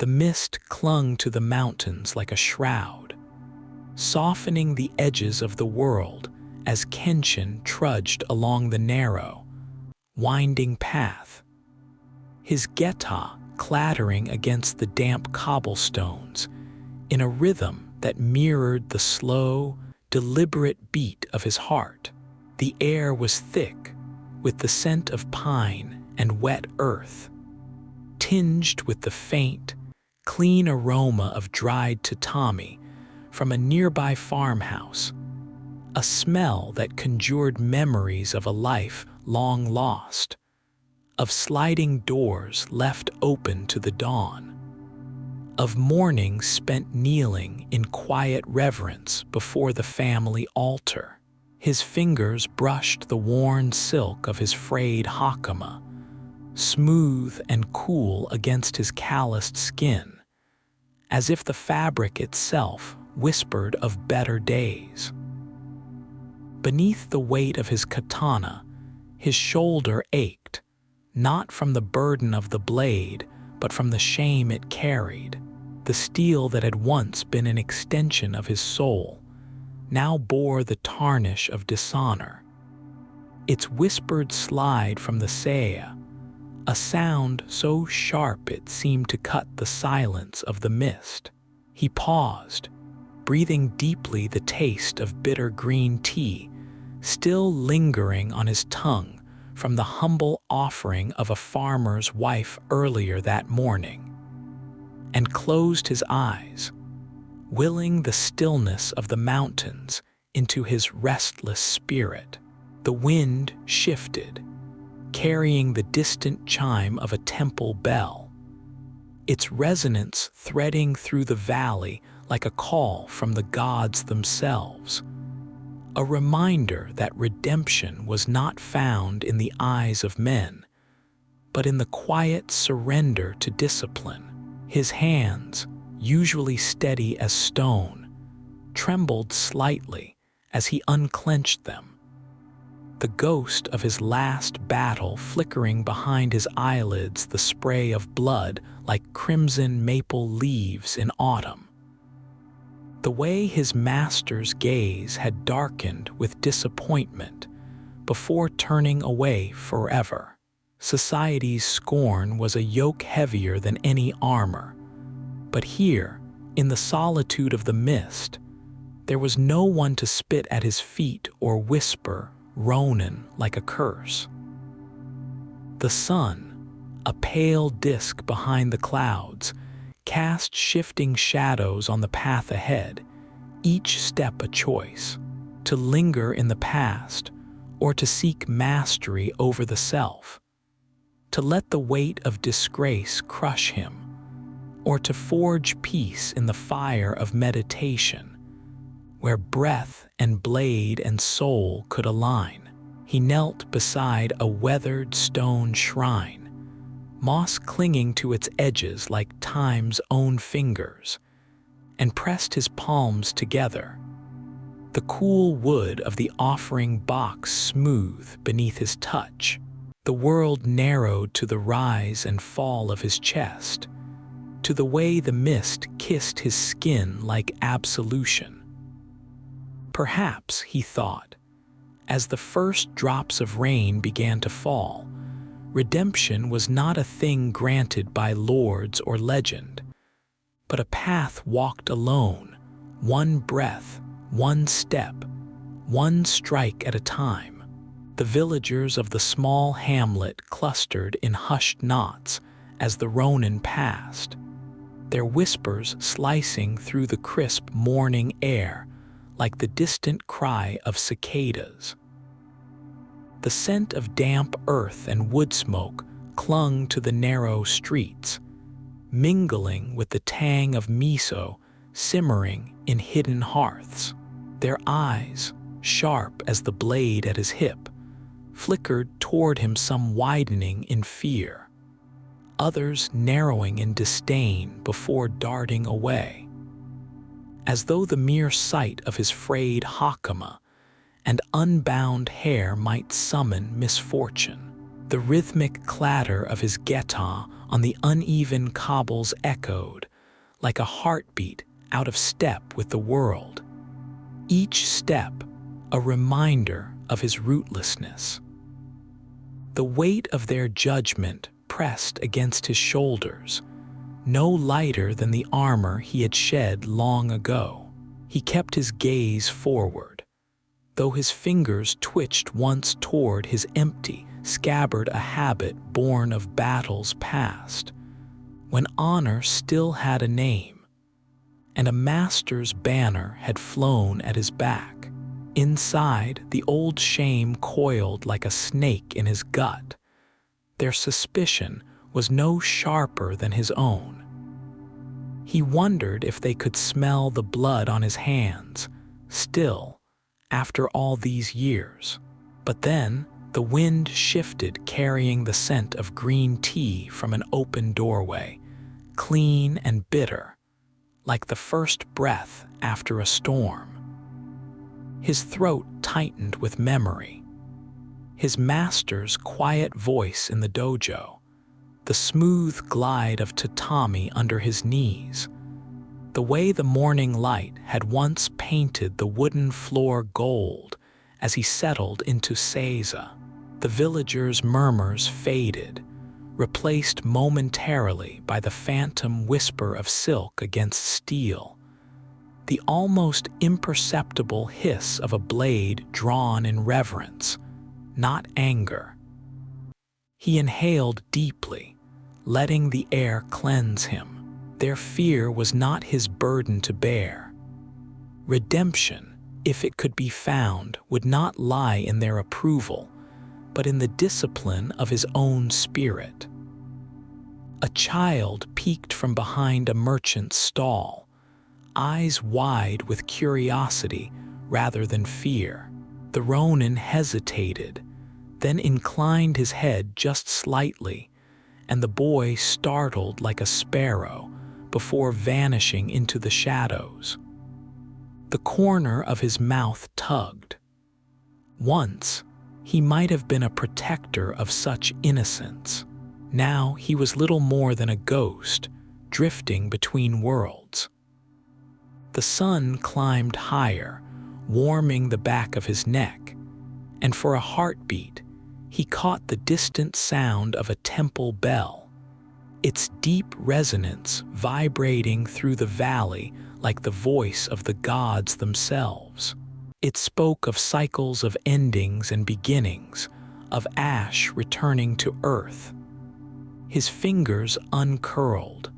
The mist clung to the mountains like a shroud, softening the edges of the world as Kenshin trudged along the narrow, winding path, his geta clattering against the damp cobblestones in a rhythm that mirrored the slow, deliberate beat of his heart. The air was thick with the scent of pine and wet earth, tinged with the faint, clean aroma of dried tatami from a nearby farmhouse, a smell that conjured memories of a life long lost, of sliding doors left open to the dawn, of mornings spent kneeling in quiet reverence before the family altar. His fingers brushed the worn silk of his frayed hakama, smooth and cool against his calloused skin, as if the fabric itself whispered of better days. Beneath the weight of his katana, his shoulder ached, not from the burden of the blade, but from the shame it carried. The steel that had once been an extension of his soul now bore the tarnish of dishonor. Its whispered slide from the saya, a sound so sharp it seemed to cut the silence of the mist. He paused, breathing deeply, the taste of bitter green tea still lingering on his tongue from the humble offering of a farmer's wife earlier that morning, and closed his eyes, willing the stillness of the mountains into his restless spirit. The wind shifted, carrying the distant chime of a temple bell, its resonance threading through the valley like a call from the gods themselves, a reminder that redemption was not found in the eyes of men, but in the quiet surrender to discipline. His hands, usually steady as stone, trembled slightly as he unclenched them, the ghost of his last battle flickering behind his eyelids, the spray of blood like crimson maple leaves in autumn. The way his master's gaze had darkened with disappointment before turning away forever. Society's scorn was a yoke heavier than any armor, but here, in the solitude of the mist, there was no one to spit at his feet or whisper Ronin like a curse. The sun, a pale disk behind the clouds, cast shifting shadows on the path ahead, each step a choice, to linger in the past or to seek mastery over the self, to let the weight of disgrace crush him, or to forge peace in the fire of meditation, where breath and blade and soul could align. He knelt beside a weathered stone shrine, moss clinging to its edges like time's own fingers, and pressed his palms together, the cool wood of the offering box smooth beneath his touch. The world narrowed to the rise and fall of his chest, to the way the mist kissed his skin like absolution. Perhaps, he thought, as the first drops of rain began to fall, redemption was not a thing granted by lords or legend, but a path walked alone, one breath, one step, one strike at a time. The villagers of the small hamlet clustered in hushed knots as the Ronin passed, their whispers slicing through the crisp morning air like the distant cry of cicadas. The scent of damp earth and wood smoke clung to the narrow streets, mingling with the tang of miso simmering in hidden hearths. Their eyes, sharp as the blade at his hip, flickered toward him, some widening in fear, others narrowing in disdain before darting away, as though the mere sight of his frayed hakama and unbound hair might summon misfortune. The rhythmic clatter of his geta on the uneven cobbles echoed, like a heartbeat out of step with the world. Each step a reminder of his rootlessness. The weight of their judgment pressed against his shoulders, no lighter than the armor he had shed long ago. He kept his gaze forward, though his fingers twitched once toward his empty, scabbard, a habit born of battles past, when honor still had a name, and a master's banner had flown at his back. Inside, the old shame coiled like a snake in his gut. Their suspicion was no sharper than his own. He wondered if they could smell the blood on his hands, still, after all these years. But then, the wind shifted, carrying the scent of green tea from an open doorway, clean and bitter, like the first breath after a storm. His throat tightened with memory. His master's quiet voice in the dojo, the smooth glide of tatami under his knees, the way the morning light had once painted the wooden floor gold as he settled into seiza. The villagers' murmurs faded, replaced momentarily by the phantom whisper of silk against steel, the almost imperceptible hiss of a blade drawn in reverence, not anger. He inhaled deeply, letting the air cleanse him. Their fear was not his burden to bear. Redemption, if it could be found, would not lie in their approval, but in the discipline of his own spirit. A child peeked from behind a merchant's stall, eyes wide with curiosity rather than fear. The Ronin hesitated, then inclined his head just slightly, and the boy startled like a sparrow before vanishing into the shadows. The corner of his mouth tugged. Once, he might have been a protector of such innocence. Now he was little more than a ghost, drifting between worlds. The sun climbed higher, warming the back of his neck, and for a heartbeat, he caught the distant sound of a temple bell, its deep resonance vibrating through the valley like the voice of the gods themselves. It spoke of cycles of endings and beginnings, of ash returning to earth. His fingers uncurled.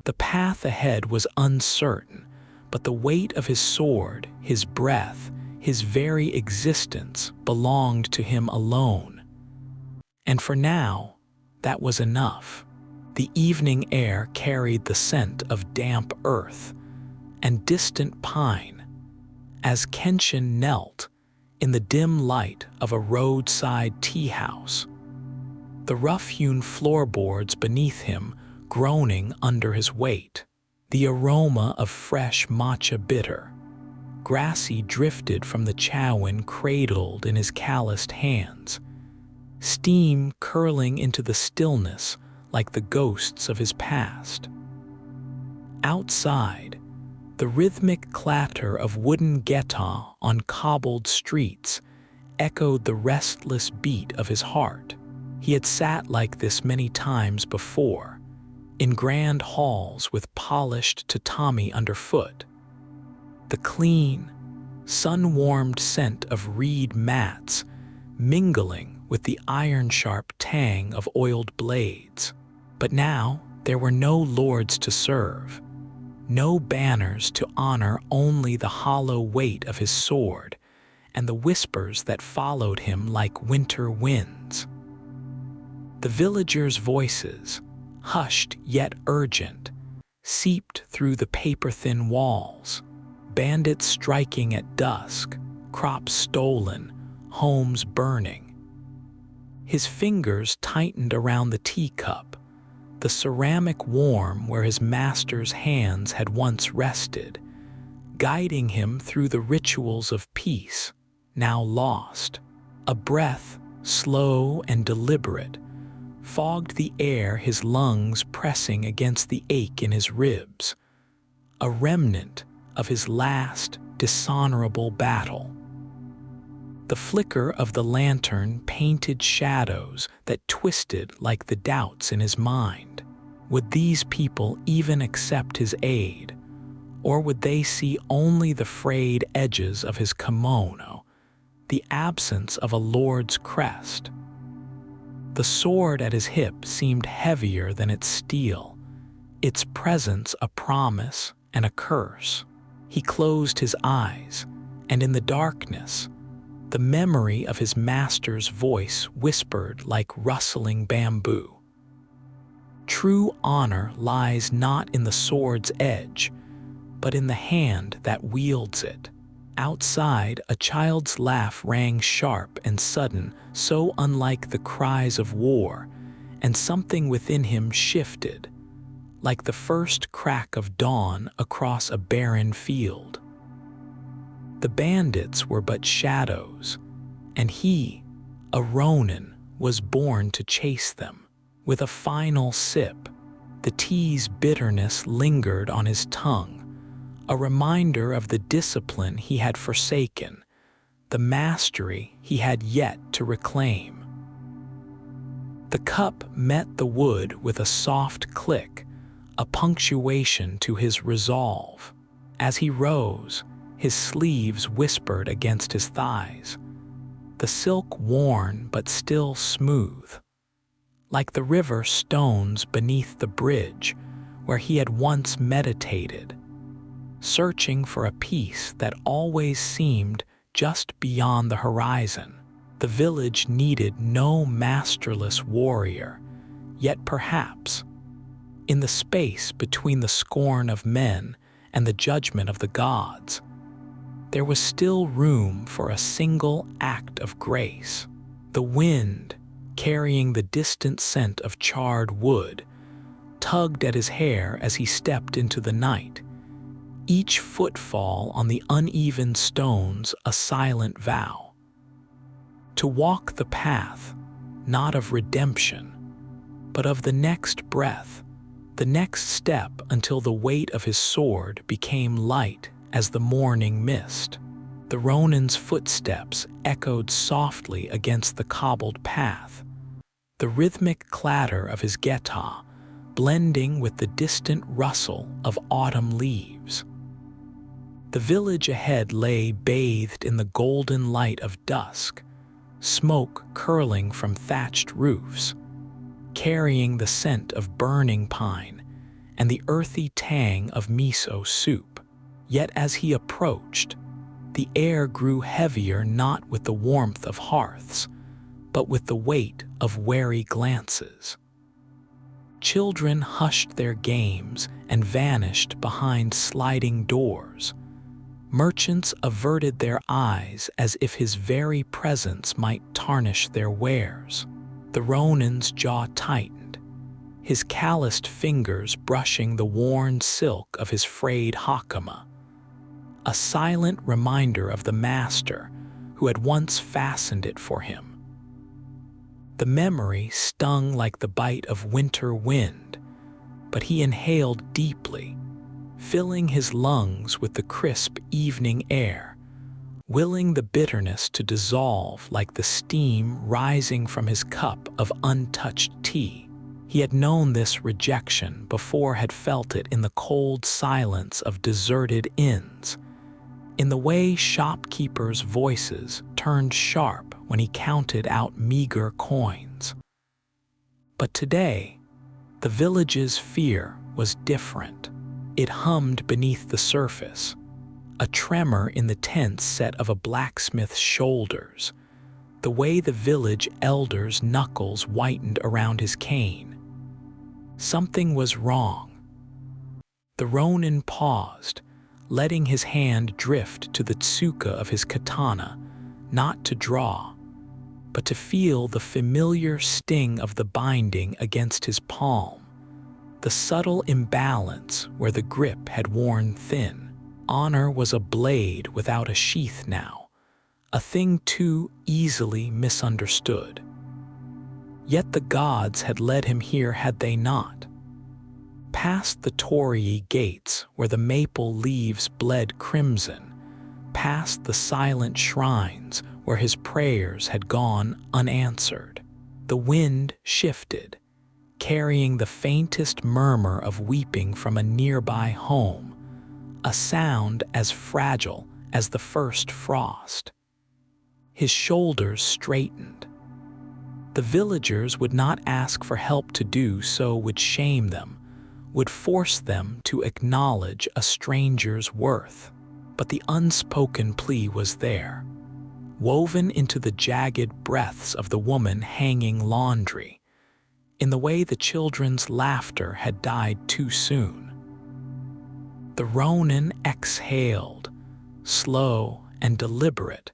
The path ahead was uncertain, but the weight of his sword, his breath, his very existence belonged to him alone. And for now, that was enough. The evening air carried the scent of damp earth and distant pine as Kenshin knelt in the dim light of a roadside tea house, the rough-hewn floorboards beneath him groaning under his weight. The aroma of fresh matcha bitter, grassy, drifted from the chowin cradled in his calloused hands, steam curling into the stillness like the ghosts of his past. Outside, the rhythmic clatter of wooden geta on cobbled streets echoed the restless beat of his heart. He had sat like this many times before, in grand halls with polished tatami underfoot. The clean, sun-warmed scent of reed mats mingling with the iron-sharp tang of oiled blades. But now there were no lords to serve, no banners to honor, only the hollow weight of his sword and the whispers that followed him like winter winds. The villagers' voices, hushed yet urgent, seeped through the paper-thin walls. Bandits striking at dusk, crops stolen, homes burning. His fingers tightened around the teacup, the ceramic warm where his master's hands had once rested, guiding him through the rituals of peace, now lost. A breath, slow and deliberate, fogged the air, his lungs pressing against the ache in his ribs, a remnant of his last dishonorable battle. The flicker of the lantern painted shadows that twisted like the doubts in his mind. Would these people even accept his aid, or would they see only the frayed edges of his kimono, the absence of a lord's crest? The sword at his hip seemed heavier than its steel, its presence a promise and a curse. He closed his eyes, and in the darkness, the memory of his master's voice whispered like rustling bamboo. True honor lies not in the sword's edge, but in the hand that wields it. Outside, a child's laugh rang sharp and sudden, so unlike the cries of war, and something within him shifted, like the first crack of dawn across a barren field. The bandits were but shadows, and he, a Ronin, was born to chase them. With a final sip, the tea's bitterness lingered on his tongue, a reminder of the discipline he had forsaken, the mastery he had yet to reclaim. The cup met the wood with a soft click, a punctuation to his resolve. As he rose, his sleeves whispered against his thighs, the silk worn but still smooth, like the river stones beneath the bridge where he had once meditated, searching for a peace that always seemed just beyond the horizon. The village needed no masterless warrior, yet perhaps, in the space between the scorn of men and the judgment of the gods, there was still room for a single act of grace. The wind, carrying the distant scent of charred wood, tugged at his hair as he stepped into the night, each footfall on the uneven stones a silent vow. To walk the path, not of redemption, but of the next breath, the next step until the weight of his sword became light as the morning mist. The Ronin's footsteps echoed softly against the cobbled path, the rhythmic clatter of his geta blending with the distant rustle of autumn leaves. The village ahead lay bathed in the golden light of dusk, smoke curling from thatched roofs, carrying the scent of burning pine and the earthy tang of miso soup. Yet as he approached, the air grew heavier not with the warmth of hearths, but with the weight of wary glances. Children hushed their games and vanished behind sliding doors. Merchants averted their eyes as if his very presence might tarnish their wares. The Ronin's jaw tightened, his calloused fingers brushing the worn silk of his frayed hakama, a silent reminder of the master who had once fastened it for him. The memory stung like the bite of winter wind, but he inhaled deeply, filling his lungs with the crisp evening air, willing the bitterness to dissolve like the steam rising from his cup of untouched tea. He had known this rejection before, had felt it in the cold silence of deserted inns, in the way shopkeepers' voices turned sharp when he counted out meager coins. But today, the village's fear was different. It hummed beneath the surface, a tremor in the tense set of a blacksmith's shoulders, the way the village elder's knuckles whitened around his cane. Something was wrong. The Ronin paused, letting his hand drift to the tsuka of his katana, not to draw, but to feel the familiar sting of the binding against his palm, the subtle imbalance where the grip had worn thin. Honor was a blade without a sheath now, a thing too easily misunderstood. Yet the gods had led him here, had they not? Past the torii gates where the maple leaves bled crimson, past the silent shrines where his prayers had gone unanswered. The wind shifted, carrying the faintest murmur of weeping from a nearby home, a sound as fragile as the first frost. His shoulders straightened. The villagers would not ask for help. To do so would shame them, would force them to acknowledge a stranger's worth. But the unspoken plea was there, woven into the jagged breaths of the woman hanging laundry, in the way the children's laughter had died too soon. The Ronin exhaled, slow and deliberate,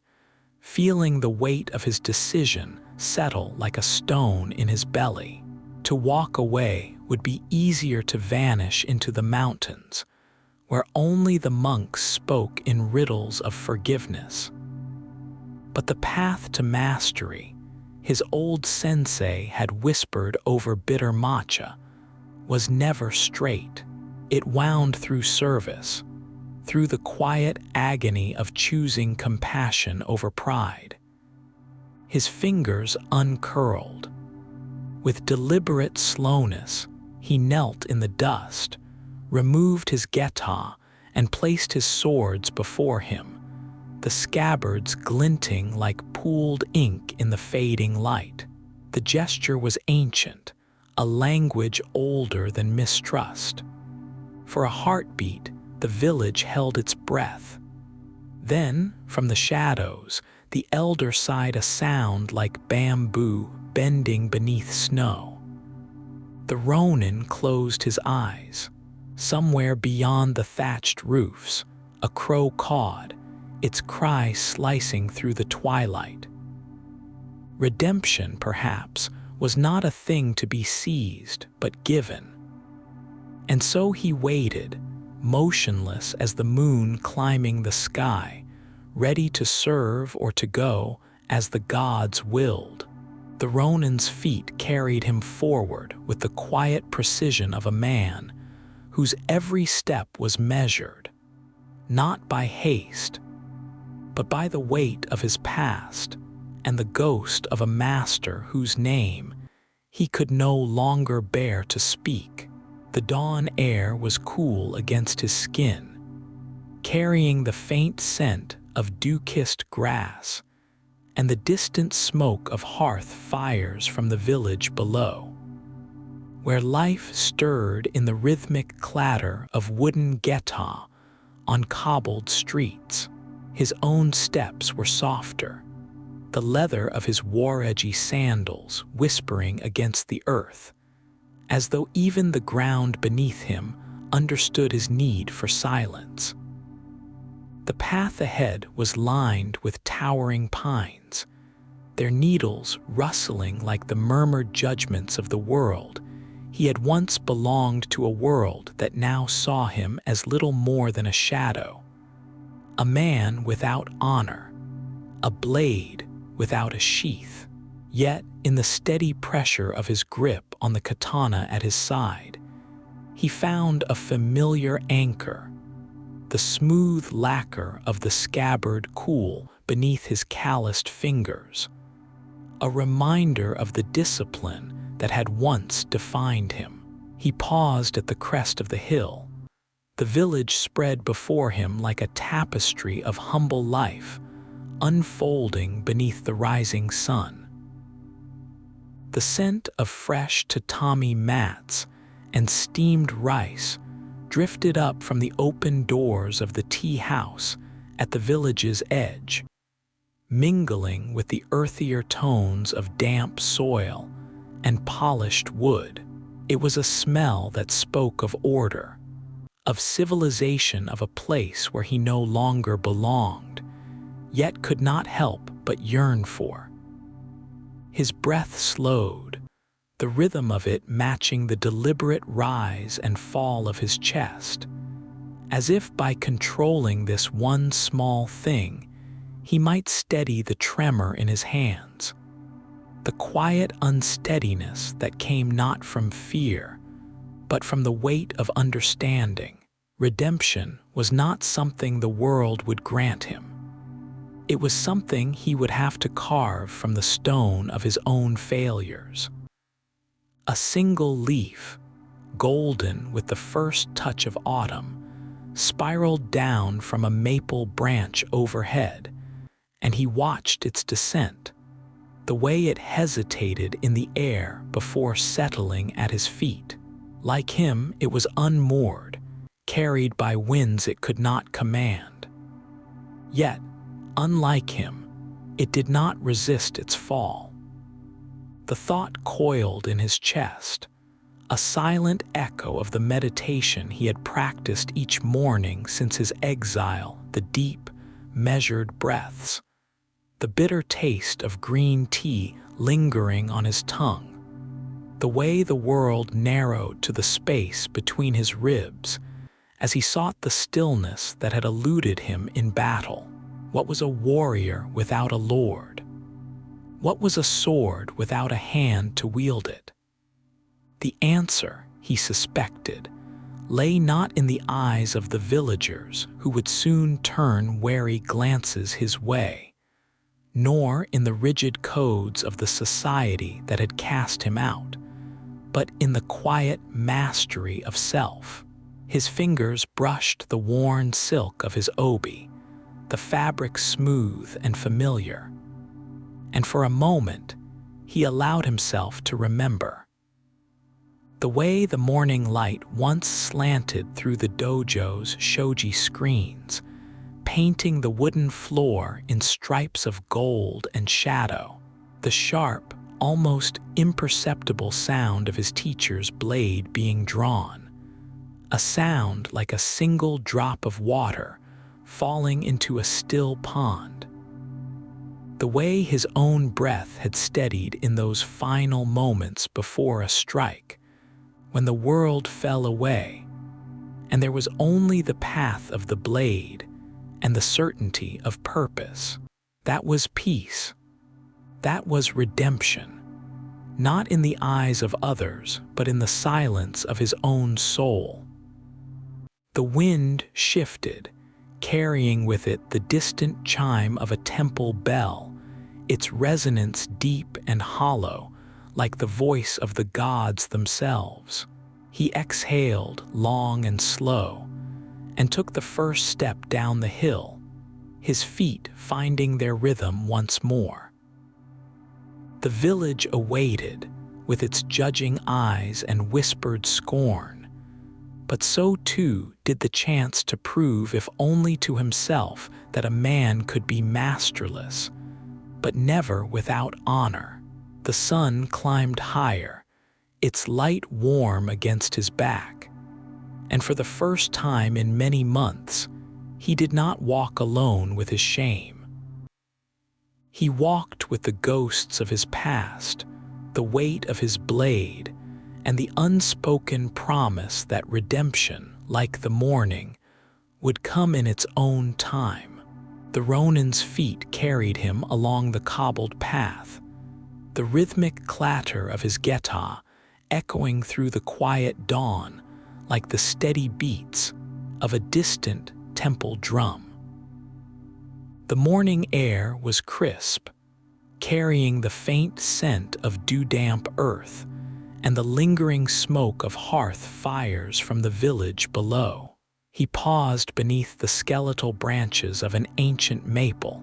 feeling the weight of his decision settle like a stone in his belly. To walk away would be easier to vanish into the mountains, where only the monks spoke in riddles of forgiveness. But the path to mastery, his old sensei had whispered over bitter matcha, was never straight. It wound through service, through the quiet agony of choosing compassion over pride. His fingers uncurled. With deliberate slowness, he knelt in the dust, removed his geta, and placed his swords before him, the scabbards glinting like pooled ink in the fading light. The gesture was ancient, a language older than mistrust. For a heartbeat, the village held its breath. Then, from the shadows, the elder sighed a sound like bamboo bending beneath snow. The Ronin closed his eyes. Somewhere beyond the thatched roofs, a crow cawed, its cry slicing through the twilight. Redemption, perhaps, was not a thing to be seized, but given. And so he waited, motionless as the moon climbing the sky, ready to serve or to go as the gods willed. The Ronin's feet carried him forward with the quiet precision of a man whose every step was measured, not by haste, but by the weight of his past and the ghost of a master whose name he could no longer bear to speak. The dawn air was cool against his skin, carrying the faint scent of dew-kissed grass and the distant smoke of hearth fires from the village below, where life stirred in the rhythmic clatter of wooden geta on cobbled streets. His own steps were softer, the leather of his war-edgy sandals whispering against the earth, as though even the ground beneath him understood his need for silence. The path ahead was lined with towering pines, their needles rustling like the murmured judgments of the world. He had once belonged to a world that now saw him as little more than a shadow, a man without honor, a blade without a sheath. Yet, in the steady pressure of his grip on the katana at his side, he found a familiar anchor, the smooth lacquer of the scabbard cool beneath his calloused fingers, a reminder of the discipline that had once defined him. He paused at the crest of the hill. The village spread before him like a tapestry of humble life, unfolding beneath the rising sun. The scent of fresh tatami mats and steamed rice drifted up from the open doors of the tea house at the village's edge, mingling with the earthier tones of damp soil and polished wood. It was a smell that spoke of order, of civilization, of a place where he no longer belonged, yet could not help but yearn for. His breath slowed, the rhythm of it matching the deliberate rise and fall of his chest, as if by controlling this one small thing, he might steady the tremor in his hands. the quiet unsteadiness that came not from fear, but from the weight of understanding. Redemption was not something the world would grant him. It was something he would have to carve from the stone of his own failures. A single leaf, golden with the first touch of autumn, spiraled down from a maple branch overhead, and he watched its descent, the way it hesitated in the air before settling at his feet. Like him, it was unmoored, carried by winds it could not command. Yet, unlike him, it did not resist its fall. The thought coiled in his chest, a silent echo of the meditation he had practiced each morning since his exile, the deep, measured breaths, the bitter taste of green tea lingering on his tongue, the way the world narrowed to the space between his ribs as he sought the stillness that had eluded him in battle. What was a warrior without a lord? What was a sword without a hand to wield it? The answer, he suspected, lay not in the eyes of the villagers who would soon turn wary glances his way, nor in the rigid codes of the society that had cast him out, but in the quiet mastery of self. His fingers brushed the worn silk of his obi, the fabric smooth and familiar, and for a moment he allowed himself to remember. The way the morning light once slanted through the dojo's shoji screens, painting the wooden floor in stripes of gold and shadow, the sharp, almost imperceptible sound of his teacher's blade being drawn, a sound like a single drop of water falling into a still pond. The way his own breath had steadied in those final moments before a strike, when the world fell away, and there was only the path of the blade and the certainty of purpose. That was peace. That was redemption, not in the eyes of others, but in the silence of his own soul. The wind shifted, carrying with it the distant chime of a temple bell, its resonance deep and hollow, like the voice of the gods themselves. He exhaled long and slow, and took the first step down the hill, his feet finding their rhythm once more. The village awaited, with its judging eyes and whispered scorn, but so too did the chance to prove, if only to himself, that a man could be masterless, but never without honor. The sun climbed higher, its light warm against his back, and for the first time in many months, he did not walk alone with his shame. He walked with the ghosts of his past, the weight of his blade, and the unspoken promise that redemption, like the morning, would come in its own time. The Ronin's feet carried him along the cobbled path, the rhythmic clatter of his geta echoing through the quiet dawn like the steady beats of a distant temple drum. The morning air was crisp, carrying the faint scent of dew-damp earth and the lingering smoke of hearth fires from the village below. He paused beneath the skeletal branches of an ancient maple,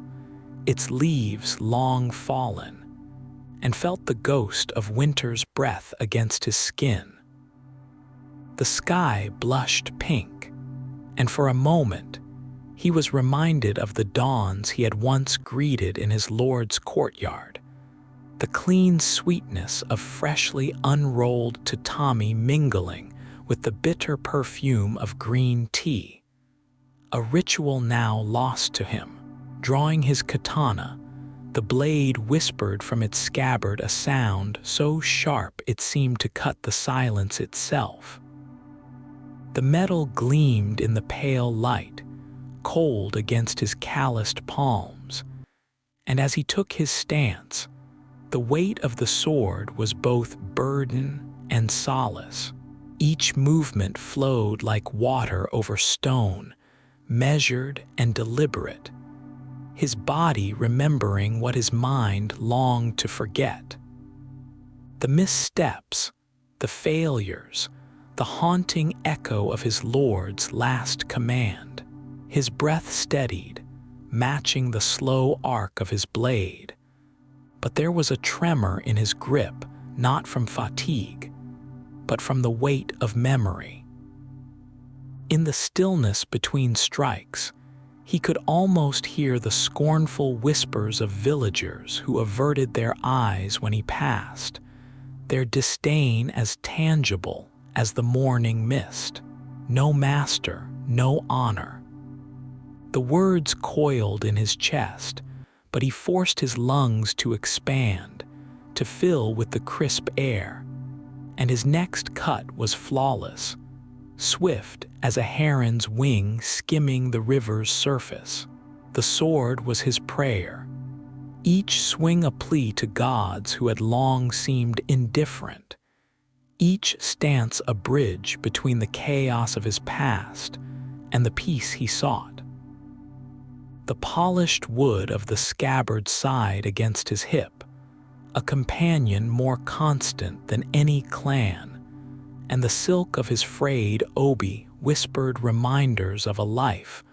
its leaves long fallen, and felt the ghost of winter's breath against his skin. The sky blushed pink, and for a moment he was reminded of the dawns he had once greeted in his lord's courtyard, the clean sweetness of freshly unrolled tatami mingling with the bitter perfume of green tea, a ritual now lost to him. Drawing his katana, the blade whispered from its scabbard a sound so sharp it seemed to cut the silence itself. The metal gleamed in the pale light, cold against his calloused palms, and as he took his stance, The weight of the sword was both burden and solace. Each movement flowed like water over stone, measured and deliberate, his body remembering what his mind longed to forget. The missteps, the failures, the haunting echo of his lord's last command. His breath steadied, matching the slow arc of his blade. But there was a tremor in his grip, not from fatigue, but from the weight of memory. In the stillness between strikes, he could almost hear the scornful whispers of villagers who averted their eyes when he passed, their disdain as tangible as the morning mist. No master, no honor. The words coiled in his chest, but he forced his lungs to expand, to fill with the crisp air, and his next cut was flawless, swift as a heron's wing skimming the river's surface. The sword was his prayer, each swing a plea to gods who had long seemed indifferent, each stance a bridge between the chaos of his past and the peace he sought. The polished wood of the scabbard sighed against his hip, a companion more constant than any clan, and the silk of his frayed obi whispered reminders of a life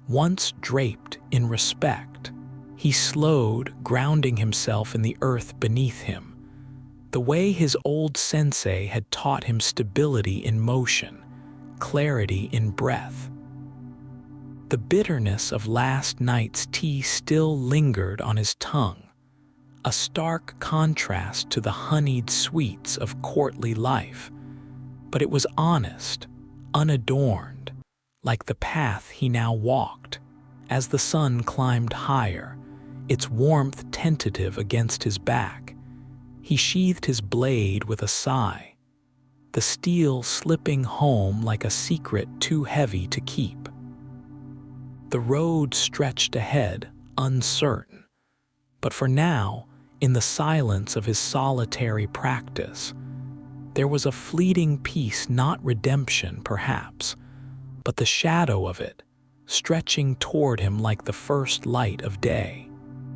once draped in respect. He slowed, grounding himself in the earth beneath him, the way his old sensei had taught him stability in motion, clarity in breath. The bitterness of last night's tea still lingered on his tongue, a stark contrast to the honeyed sweets of courtly life, but it was honest, unadorned, like the path he now walked. As the sun climbed higher, its warmth tentative against his back, he sheathed his blade with a sigh, the steel slipping home like a secret too heavy to keep. The road stretched ahead, uncertain, but for now, in the silence of his solitary practice, there was a fleeting peace, not redemption, perhaps, but the shadow of it, stretching toward him like the first light of day.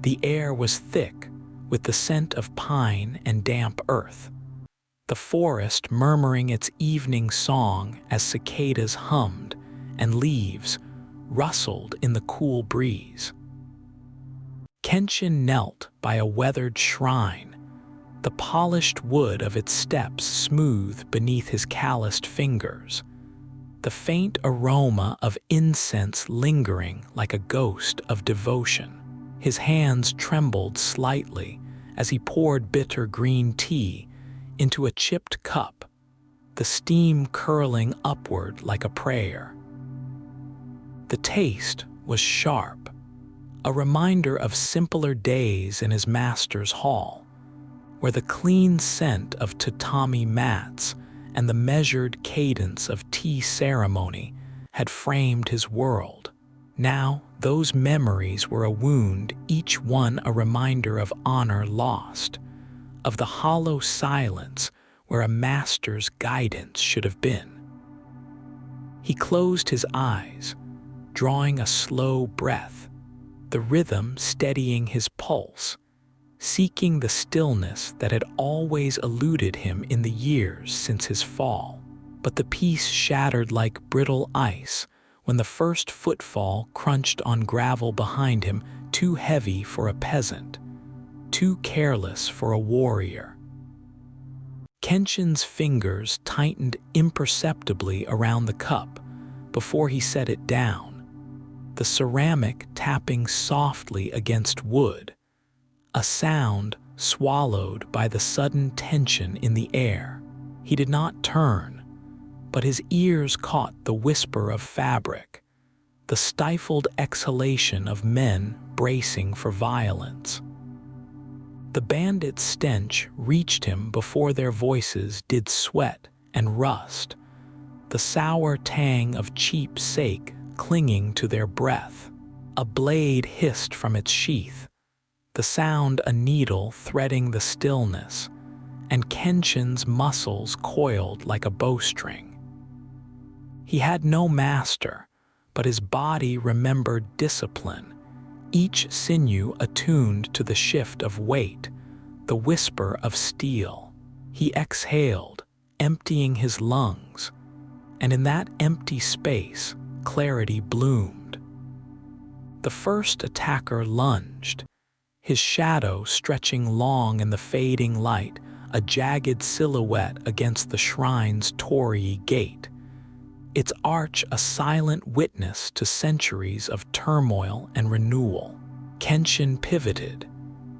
The air was thick, with the scent of pine and damp earth, the forest murmuring its evening song as cicadas hummed and leaves rustled in the cool breeze. Kenshin knelt by a weathered shrine, the polished wood of its steps smooth beneath his calloused fingers, the faint aroma of incense lingering like a ghost of devotion. His hands trembled slightly as he poured bitter green tea into a chipped cup, the steam curling upward like a prayer. The taste was sharp, a reminder of simpler days in his master's hall, where the clean scent of tatami mats and the measured cadence of tea ceremony had framed his world. Now, those memories were a wound, each one a reminder of honor lost, of the hollow silence where a master's guidance should have been. He closed his eyes, drawing a slow breath, the rhythm steadying his pulse, seeking the stillness that had always eluded him in the years since his fall. But the peace shattered like brittle ice when the first footfall crunched on gravel behind him, too heavy for a peasant, too careless for a warrior. Kenshin's fingers tightened imperceptibly around the cup before he set it down, the ceramic tapping softly against wood, a sound swallowed by the sudden tension in the air. He did not turn, but his ears caught the whisper of fabric, the stifled exhalation of men bracing for violence. The bandit's stench reached him before their voices did sweat and rust, the sour tang of cheap sake clinging to their breath. A blade hissed from its sheath, the sound a needle threading the stillness, and Kenshin's muscles coiled like a bowstring. He had no master, but his body remembered discipline, each sinew attuned to the shift of weight, the whisper of steel. He exhaled, emptying his lungs, and in that empty space, clarity bloomed. The first attacker lunged, his shadow stretching long in the fading light, a jagged silhouette against the shrine's torii gate, its arch a silent witness to centuries of turmoil and renewal. Kenshin pivoted,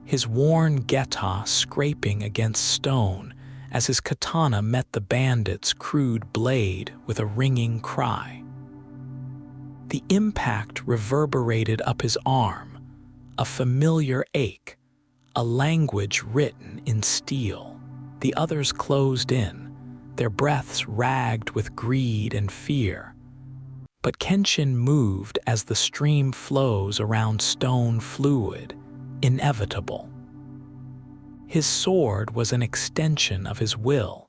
his worn geta scraping against stone as his katana met the bandit's crude blade with a ringing cry. The impact reverberated up his arm, a familiar ache, a language written in steel. The others closed in, their breaths ragged with greed and fear. But Kenshin moved as the stream flows around stone fluid, inevitable. His sword was an extension of his will,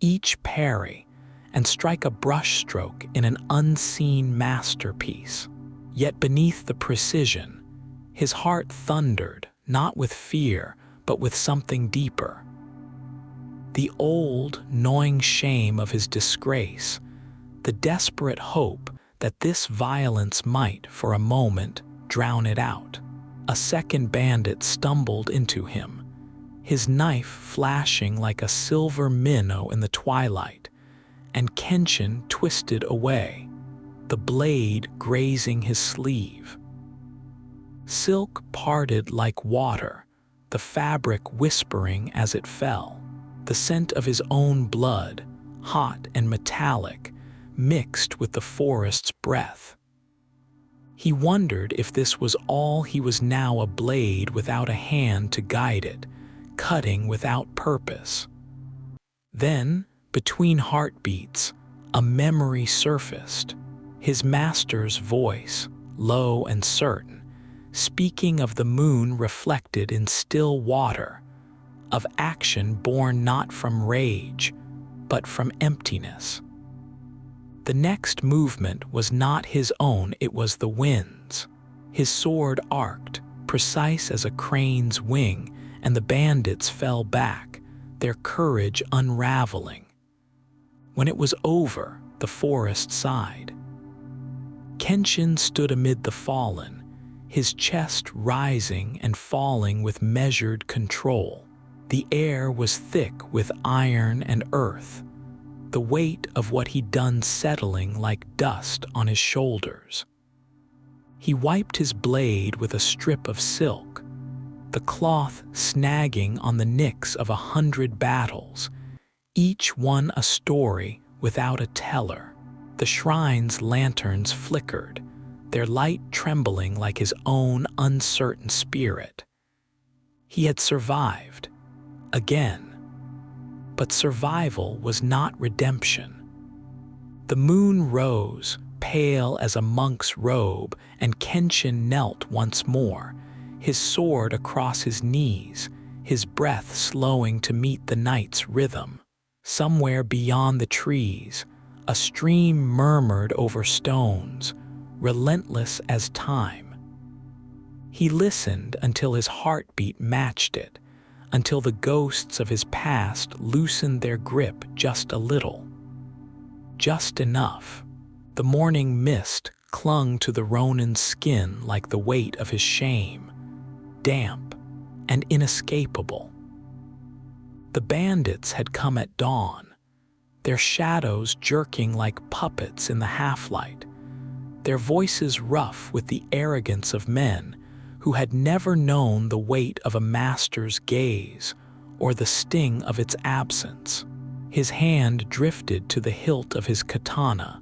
each parry, and strike a brushstroke in an unseen masterpiece. Yet beneath the precision, his heart thundered, not with fear, but with something deeper. The old, gnawing shame of his disgrace, the desperate hope that this violence might, for a moment, drown it out. A second bandit stumbled into him, his knife flashing like a silver minnow in the twilight, and Kenshin twisted away, the blade grazing his sleeve. Silk parted like water, the fabric whispering as it fell. The scent of his own blood, hot and metallic, mixed with the forest's breath. He wondered if this was all he was now, a blade without a hand to guide it, cutting without purpose. Then, between heartbeats, a memory surfaced, his master's voice, low and certain, speaking of the moon reflected in still water, of action born not from rage, but from emptiness. The next movement was not his own, it was the wind's. His sword arced, precise as a crane's wing, and the bandits fell back, their courage unraveling. When it was over, the forest sighed. Kenshin stood amid the fallen, his chest rising and falling with measured control. The air was thick with iron and earth, the weight of what he'd done settling like dust on his shoulders. He wiped his blade with a strip of silk, the cloth snagging on the nicks of 100 battles, each one a story without a teller. The shrine's lanterns flickered, their light trembling like his own uncertain spirit. He had survived. Again. But survival was not redemption. The moon rose, pale as a monk's robe, and Kenshin knelt once more, his sword across his knees, his breath slowing to meet the night's rhythm. Somewhere beyond the trees, a stream murmured over stones, relentless as time. He listened until his heartbeat matched it, until the ghosts of his past loosened their grip just a little. Just enough. The morning mist clung to the Ronin's skin like the weight of his shame, damp and inescapable. The bandits had come at dawn, their shadows jerking like puppets in the half-light, their voices rough with the arrogance of men who had never known the weight of a master's gaze or the sting of its absence. His hand drifted to the hilt of his katana,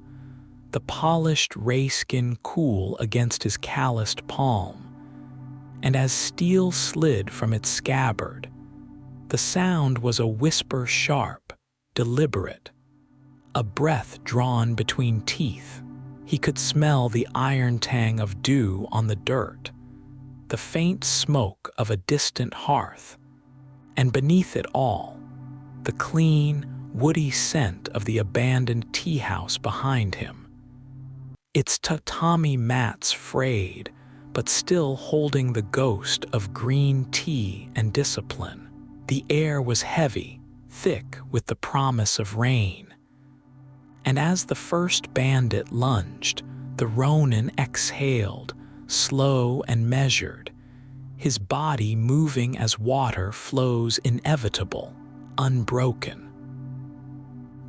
the polished rayskin cool against his calloused palm, and as steel slid from its scabbard, the sound was a whisper sharp, deliberate, a breath drawn between teeth. He could smell the iron tang of dew on the dirt, the faint smoke of a distant hearth, and beneath it all, the clean, woody scent of the abandoned tea house behind him. Its tatami mats frayed, but still holding the ghost of green tea and discipline. The air was heavy, thick with the promise of rain. And as the first bandit lunged, the Ronin exhaled, slow and measured, his body moving as water flows inevitable, unbroken.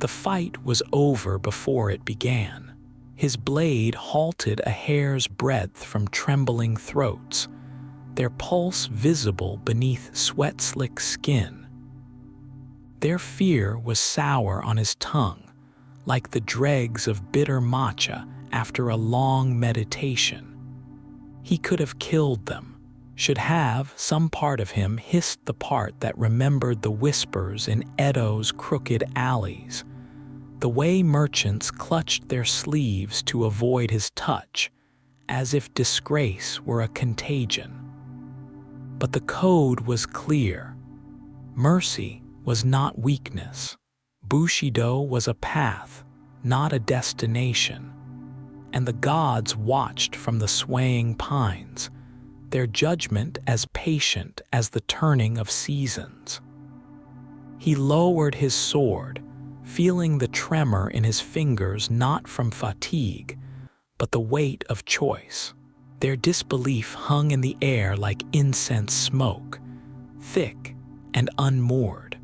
The fight was over before it began. His blade halted a hair's breadth from trembling throats, their pulse visible beneath sweat-slick skin. Their fear was sour on his tongue, like the dregs of bitter matcha after a long meditation. He could have killed them, should have. Some part of him hissed the part that remembered the whispers in Edo's crooked alleys, the way merchants clutched their sleeves to avoid his touch, as if disgrace were a contagion. But the code was clear. Mercy was not weakness. Bushido was a path, not a destination. And the gods watched from the swaying pines, their judgment as patient as the turning of seasons. He lowered his sword, feeling the tremor in his fingers not from fatigue, but the weight of choice. Their disbelief hung in the air like incense smoke, thick and unmoored.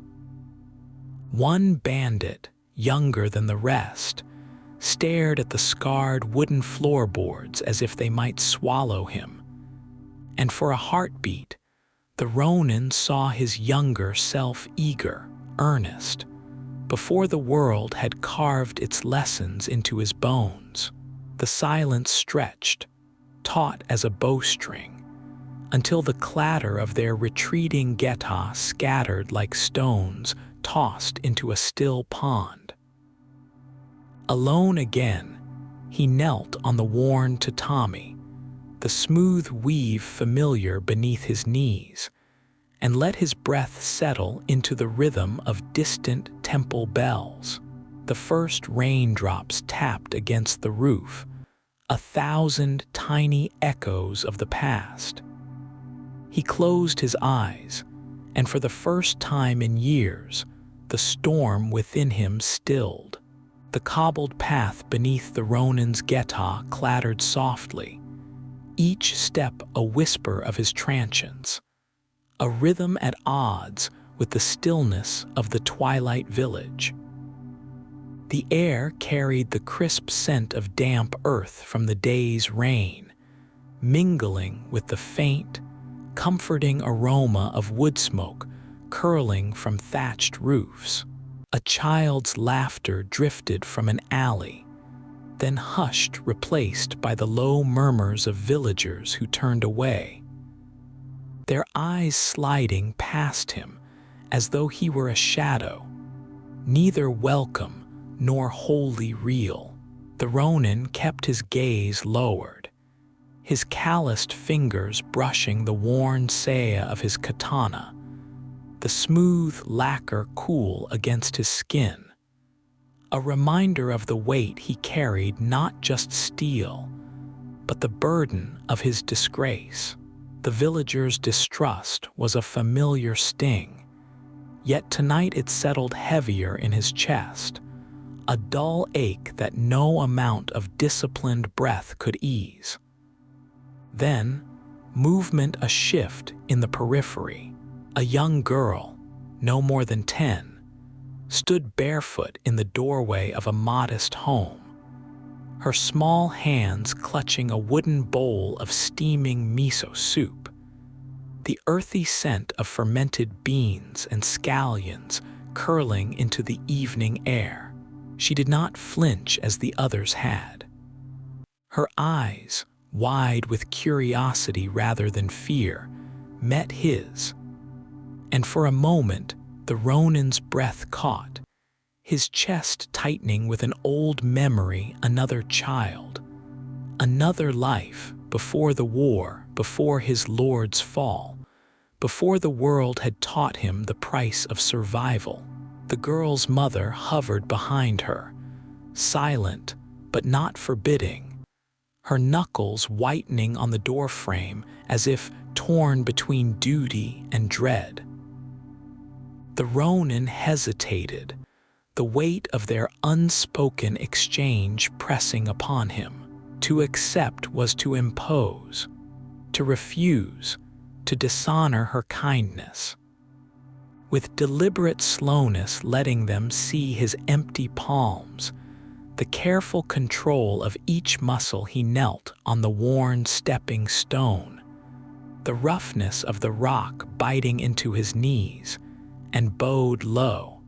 One bandit, younger than the rest, stared at the scarred wooden floorboards as if they might swallow him. And for a heartbeat, the Ronin saw his younger self eager, earnest, before the world had carved its lessons into his bones. The silence stretched, taut as a bowstring, until the clatter of their retreating geta scattered like stones tossed into a still pond. Alone again, he knelt on the worn tatami, the smooth weave familiar beneath his knees, and let his breath settle into the rhythm of distant temple bells. The first raindrops tapped against the roof, 1,000 tiny echoes of the past. He closed his eyes, and for the first time in years, the storm within him stilled. The cobbled path beneath the Ronin's geta clattered softly, each step a whisper of his transience, a rhythm at odds with the stillness of the twilight village. The air carried the crisp scent of damp earth from the day's rain, mingling with the faint, comforting aroma of wood smoke curling from thatched roofs. A child's laughter drifted from an alley, then hushed, replaced by the low murmurs of villagers who turned away, their eyes sliding past him as though he were a shadow, neither welcome nor wholly real. The Ronin kept his gaze lowered, his calloused fingers brushing the worn saya of his katana, the smooth lacquer cool against his skin, a reminder of the weight he carried, not just steel, but the burden of his disgrace. The villagers' distrust was a familiar sting, yet tonight it settled heavier in his chest, a dull ache that no amount of disciplined breath could ease. Then, movement, a shift in the periphery. A young girl, no more than 10, stood barefoot in the doorway of a modest home, her small hands clutching a wooden bowl of steaming miso soup. The earthy scent of fermented beans and scallions curling into the evening air. She did not flinch as the others had. Her eyes, wide with curiosity rather than fear, met his. And for a moment, the Ronin's breath caught, his chest tightening with an old memory, another child, another life, before the war, before his lord's fall, before the world had taught him the price of survival. The girl's mother hovered behind her, silent but not forbidding, her knuckles whitening on the doorframe as if torn between duty and dread. The Ronin hesitated, the weight of their unspoken exchange pressing upon him. To accept was to impose, to refuse, to dishonor her kindness. With deliberate slowness letting them see his empty palms, the careful control of each muscle he knelt on the worn stepping stone, the roughness of the rock biting into his knees, and bowed low,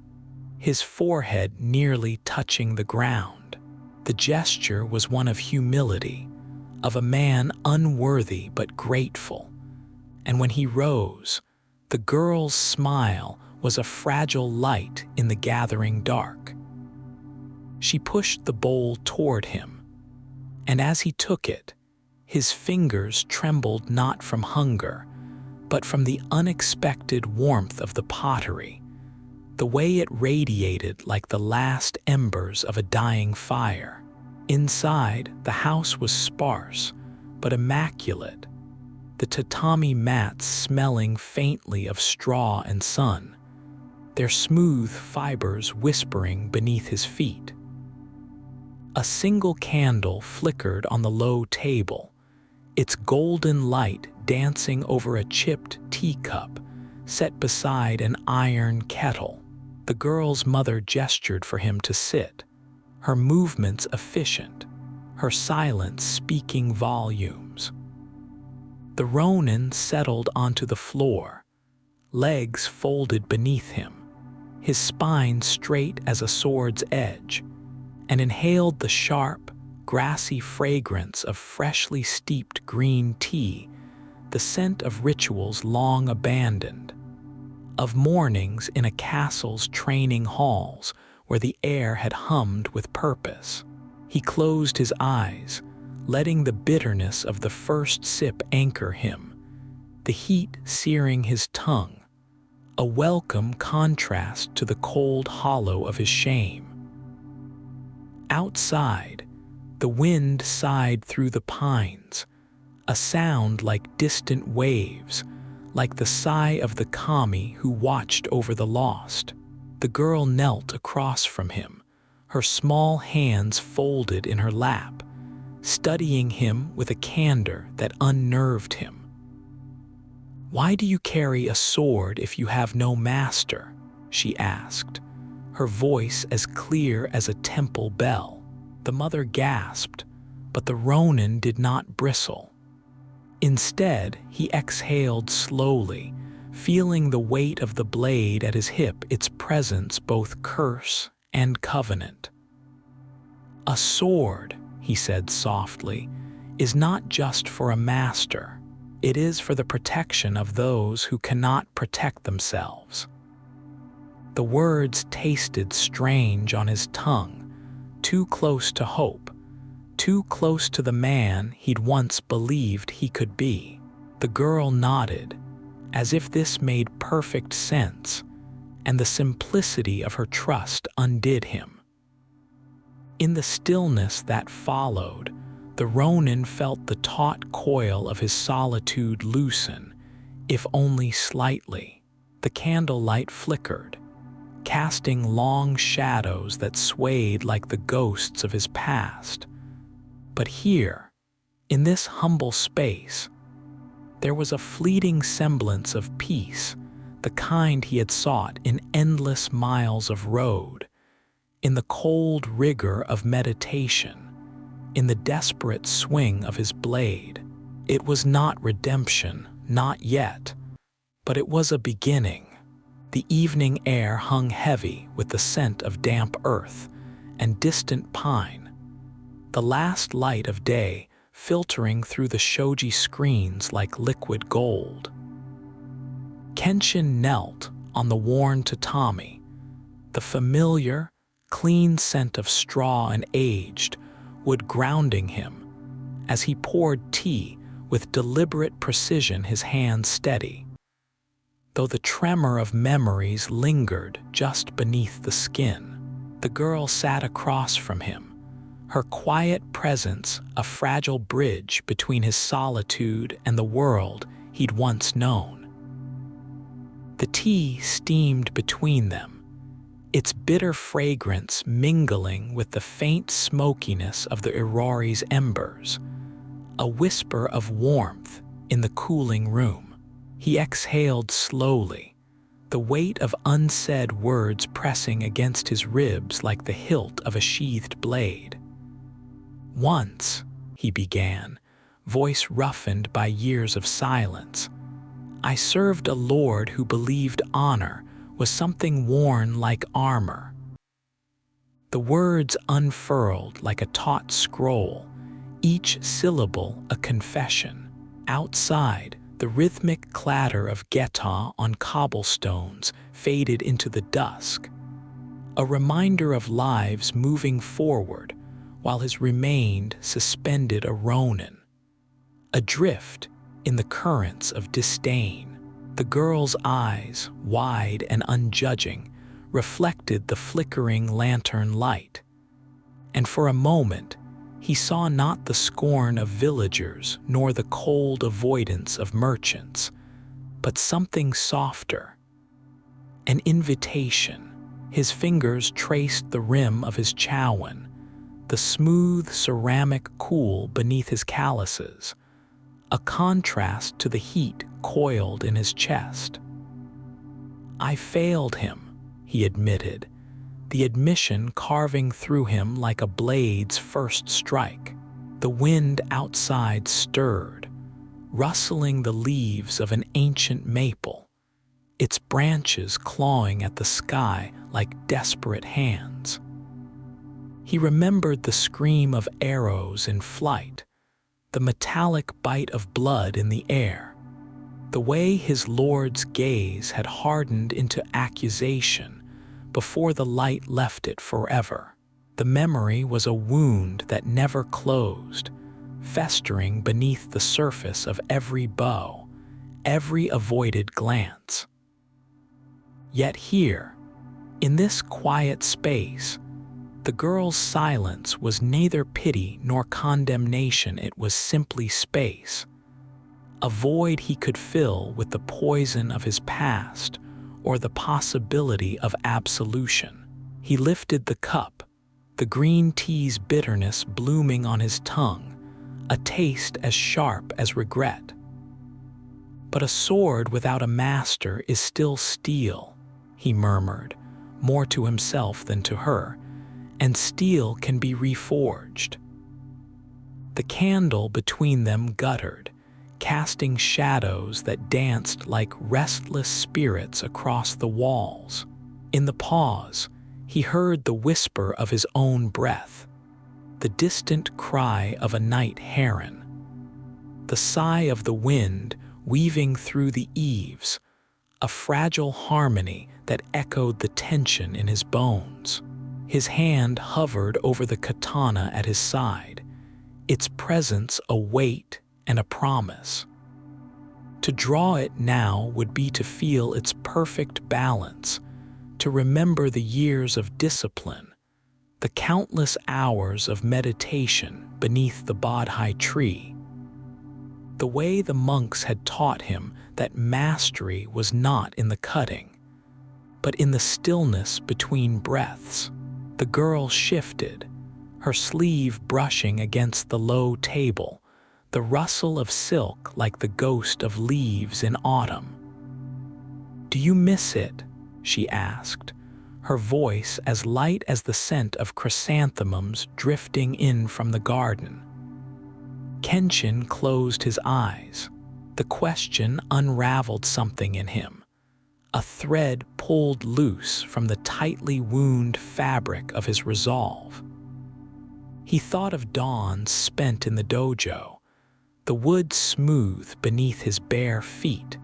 his forehead nearly touching the ground. The gesture was one of humility, of a man unworthy but grateful, and when he rose, the girl's smile was a fragile light in the gathering dark. She pushed the bowl toward him, and as he took it, his fingers trembled not from hunger, but from the unexpected warmth of the pottery, the way it radiated like the last embers of a dying fire. Inside, the house was sparse, but immaculate, the tatami mats smelling faintly of straw and sun, their smooth fibers whispering beneath his feet. A single candle flickered on the low table, its golden light dancing over a chipped teacup set beside an iron kettle. The girl's mother gestured for him to sit, her movements efficient, her silence speaking volumes. The Ronin settled onto the floor, legs folded beneath him, his spine straight as a sword's edge, and inhaled the sharp, grassy fragrance of freshly steeped green tea, the scent of rituals long abandoned, of mornings in a castle's training halls where the air had hummed with purpose. He closed his eyes, letting the bitterness of the first sip anchor him, the heat searing his tongue, a welcome contrast to the cold hollow of his shame. Outside, the wind sighed through the pines, a sound like distant waves, like the sigh of the kami who watched over the lost. The girl knelt across from him, her small hands folded in her lap, studying him with a candor that unnerved him. "Why do you carry a sword if you have no master?" she asked, her voice as clear as a temple bell. The mother gasped, but the Ronin did not bristle. Instead, he exhaled slowly, feeling the weight of the blade at his hip, its presence both curse and covenant. "A sword," he said softly, "is not just for a master. It is for the protection of those who cannot protect themselves." The words tasted strange on his tongue, too close to hope, too close to the man he'd once believed he could be. The girl nodded, as if this made perfect sense, and the simplicity of her trust undid him. In the stillness that followed, the Ronin felt the taut coil of his solitude loosen, if only slightly. The candlelight flickered, casting long shadows that swayed like the ghosts of his past. But here, in this humble space, there was a fleeting semblance of peace, the kind he had sought in endless miles of road, in the cold rigor of meditation, in the desperate swing of his blade. It was not redemption, not yet, but it was a beginning. The evening air hung heavy with the scent of damp earth and distant pine, the last light of day filtering through the shoji screens like liquid gold. Kenshin knelt on the worn tatami, the familiar, clean scent of straw and aged wood grounding him, as he poured tea with deliberate precision, his hands steady. Though the tremor of memories lingered just beneath the skin, the girl sat across from him, her quiet presence a fragile bridge between his solitude and the world he'd once known. The tea steamed between them, its bitter fragrance mingling with the faint smokiness of the Irori's embers, a whisper of warmth in the cooling room. He exhaled slowly, the weight of unsaid words pressing against his ribs like the hilt of a sheathed blade. "Once," he began, voice roughened by years of silence, "I served a lord who believed honor was something worn like armor." The words unfurled like a taut scroll, each syllable a confession. Outside, the rhythmic clatter of guitar on cobblestones faded into the dusk, a reminder of lives moving forward while his remained suspended a Ronin. Adrift in the currents of disdain, the girl's eyes, wide and unjudging, reflected the flickering lantern light. And for a moment, he saw not the scorn of villagers nor the cold avoidance of merchants, but something softer, an invitation. His fingers traced the rim of his chowan, the smooth ceramic cool beneath his calluses, a contrast to the heat coiled in his chest. "I failed him," he admitted, the admission carving through him like a blade's first strike. The wind outside stirred, rustling the leaves of an ancient maple, its branches clawing at the sky like desperate hands. He remembered the scream of arrows in flight, the metallic bite of blood in the air, the way his lord's gaze had hardened into accusation before the light left it forever. The memory was a wound that never closed, festering beneath the surface of every bow, every avoided glance. Yet here, in this quiet space, the girl's silence was neither pity nor condemnation. It was simply space, a void he could fill with the poison of his past or the possibility of absolution. He lifted the cup, the green tea's bitterness blooming on his tongue, a taste as sharp as regret. "But a sword without a master is still steel," he murmured, more to himself than to her, "and steel can be reforged." The candle between them guttered, casting shadows that danced like restless spirits across the walls. In the pause, he heard the whisper of his own breath, the distant cry of a night heron, the sigh of the wind weaving through the eaves, a fragile harmony that echoed the tension in his bones. His hand hovered over the katana at his side, its presence a weight and a promise. To draw it now would be to feel its perfect balance, to remember the years of discipline, the countless hours of meditation beneath the Bodhi tree, the way the monks had taught him that mastery was not in the cutting, but in the stillness between breaths. The girl shifted, her sleeve brushing against the low table, the rustle of silk like the ghost of leaves in autumn. "Do you miss it?" she asked, her voice as light as the scent of chrysanthemums drifting in from the garden. Kenshin closed his eyes. The question unraveled something in him, a thread pulled loose from the tightly wound fabric of his resolve. He thought of dawns spent in the dojo, the wood smooth beneath his bare feet,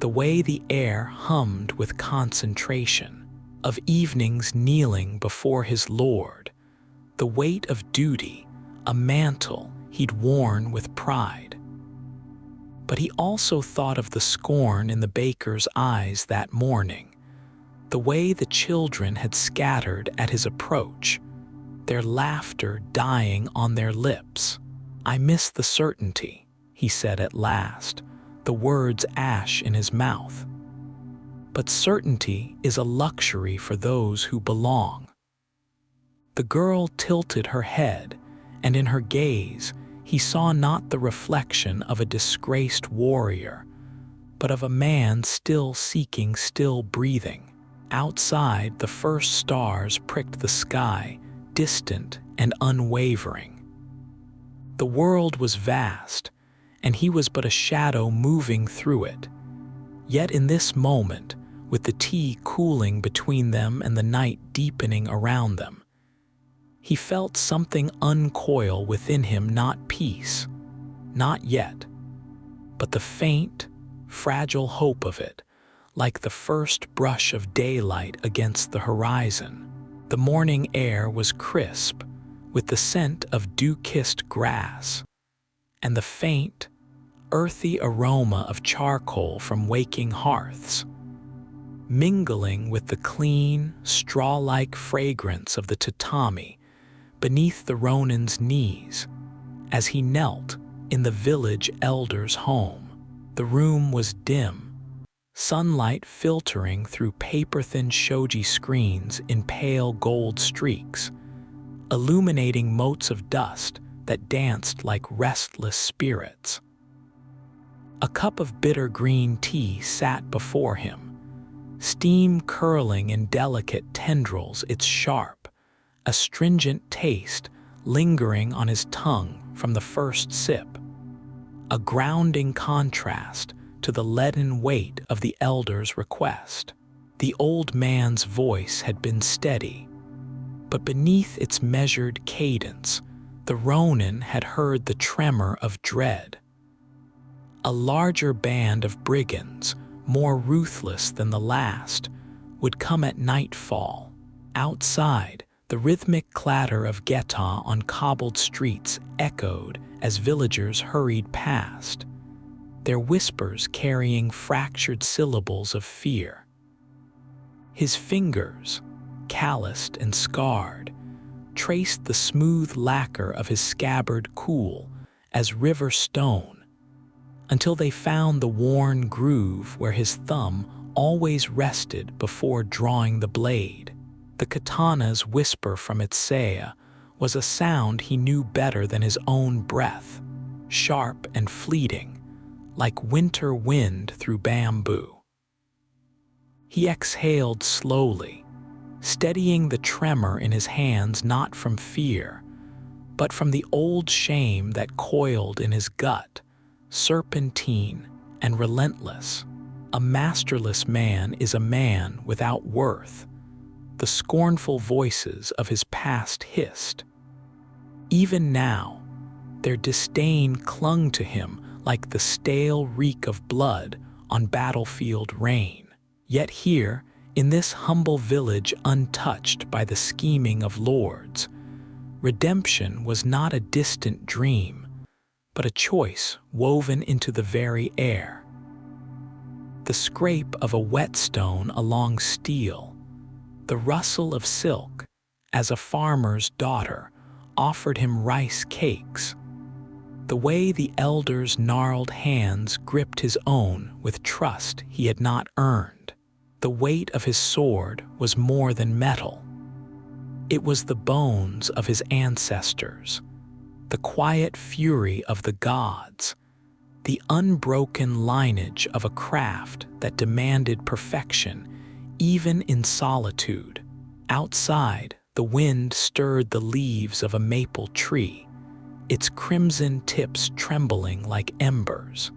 the way the air hummed with concentration, of evenings kneeling before his lord, the weight of duty, a mantle he'd worn with pride. But he also thought of the scorn in the baker's eyes that morning, the way the children had scattered at his approach, their laughter dying on their lips. "I miss the certainty," he said at last, the words ash in his mouth. "But certainty is a luxury for those who belong." The girl tilted her head, and in her gaze he saw not the reflection of a disgraced warrior, but of a man still seeking, still breathing. Outside, the first stars pricked the sky, distant and unwavering. The world was vast, and he was but a shadow moving through it. Yet in this moment, with the tea cooling between them and the night deepening around them, he felt something uncoil within him, not peace, not yet, but the faint, fragile hope of it, like the first brush of daylight against the horizon. The morning air was crisp, with the scent of dew-kissed grass, and the faint, earthy aroma of charcoal from waking hearths, mingling with the clean, straw-like fragrance of the tatami beneath the Ronin's knees as he knelt in the village elder's home. The room was dim, sunlight filtering through paper-thin shoji screens in pale gold streaks, illuminating motes of dust that danced like restless spirits. A cup of bitter green tea sat before him, steam curling in delicate tendrils, its sharp, astringent taste lingering on his tongue from the first sip, a grounding contrast to the leaden weight of the elder's request. The old man's voice had been steady, but beneath its measured cadence, the Ronin had heard the tremor of dread. A larger band of brigands, more ruthless than the last, would come at nightfall. Outside, the rhythmic clatter of geta on cobbled streets echoed as villagers hurried past, their whispers carrying fractured syllables of fear. His fingers, calloused and scarred, traced the smooth lacquer of his scabbard cool as river stone, until they found the worn groove where his thumb always rested before drawing the blade. The katana's whisper from its saya was a sound he knew better than his own breath, sharp and fleeting, like winter wind through bamboo. He exhaled slowly, steadying the tremor in his hands not from fear, but from the old shame that coiled in his gut, serpentine and relentless. A masterless man is a man without worth, the scornful voices of his past hissed. Even now, their disdain clung to him like the stale reek of blood on battlefield rain. Yet here, in this humble village untouched by the scheming of lords, redemption was not a distant dream, but a choice woven into the very air. The scrape of a whetstone along steel, the rustle of silk as a farmer's daughter offered him rice cakes, the way the elder's gnarled hands gripped his own with trust he had not earned. The weight of his sword was more than metal. It was the bones of his ancestors, the quiet fury of the gods, the unbroken lineage of a craft that demanded perfection even in solitude. Outside, the wind stirred the leaves of a maple tree, its crimson tips trembling like embers.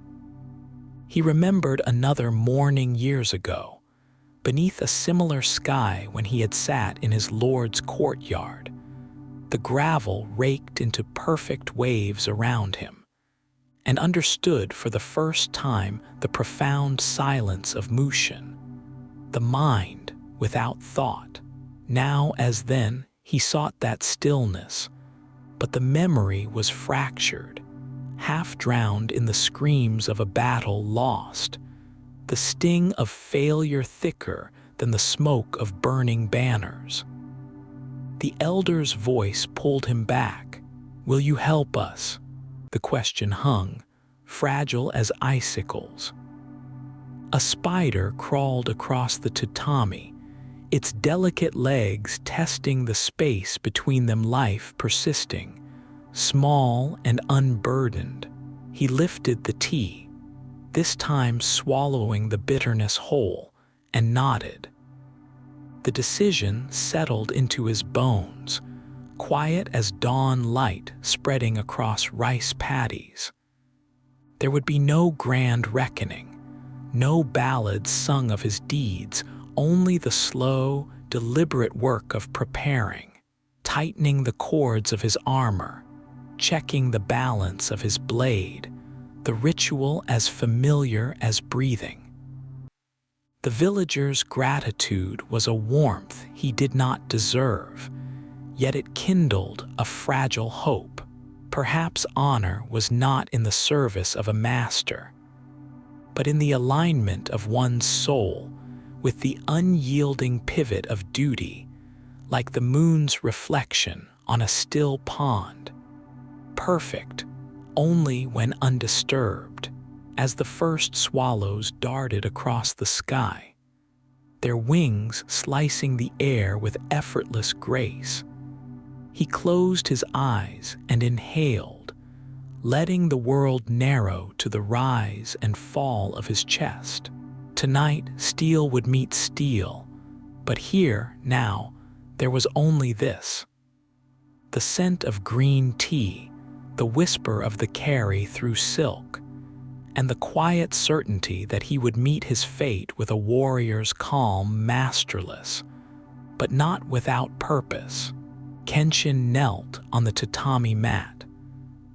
He remembered another morning years ago, beneath a similar sky when he had sat in his lord's courtyard, the gravel raked into perfect waves around him, and understood for the first time the profound silence of Mushin, the mind without thought. Now as then, he sought that stillness, but the memory was fractured, half drowned in the screams of a battle lost, the sting of failure thicker than the smoke of burning banners. The elder's voice pulled him back. "Will you help us?" The question hung, fragile as icicles. A spider crawled across the tatami, its delicate legs testing the space between them, life persisting. Small and unburdened, he lifted the tea, this time swallowing the bitterness whole, and nodded. The decision settled into his bones, quiet as dawn light spreading across rice paddies. There would be no grand reckoning, no ballads sung of his deeds, only the slow, deliberate work of preparing, tightening the cords of his armor, checking the balance of his blade, the ritual as familiar as breathing. The villager's gratitude was a warmth he did not deserve, yet it kindled a fragile hope. Perhaps honor was not in the service of a master, but in the alignment of one's soul with the unyielding pivot of duty, like the moon's reflection on a still pond, perfect only when undisturbed. As the first swallows darted across the sky, their wings slicing the air with effortless grace, he closed his eyes and inhaled, letting the world narrow to the rise and fall of his chest. Tonight, steel would meet steel, but here, now, there was only this. The scent of green tea, the whisper of the carry through silk, and the quiet certainty that he would meet his fate with a warrior's calm, masterless, but not without purpose. Kenshin knelt on the tatami mat,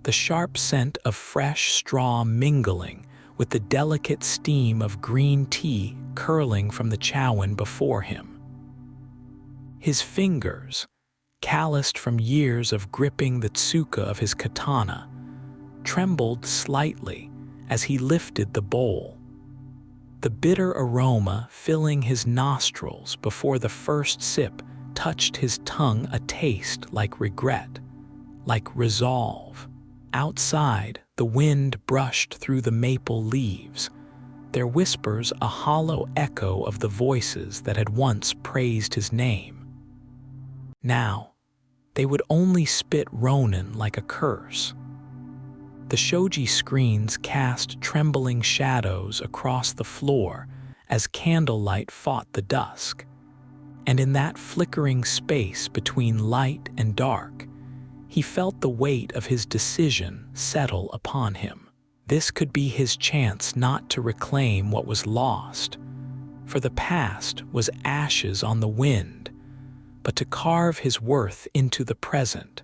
the sharp scent of fresh straw mingling with the delicate steam of green tea curling from the chowan before him. His fingers, calloused from years of gripping the tsuka of his katana, trembled slightly as he lifted the bowl, the bitter aroma filling his nostrils before the first sip touched his tongue, a taste like regret, like resolve. Outside, the wind brushed through the maple leaves, their whispers a hollow echo of the voices that had once praised his name. Now, they would only spit Ronin like a curse. The shoji screens cast trembling shadows across the floor as candlelight fought the dusk, and in that flickering space between light and dark, he felt the weight of his decision settle upon him. This could be his chance not to reclaim what was lost, for the past was ashes on the wind, but to carve his worth into the present,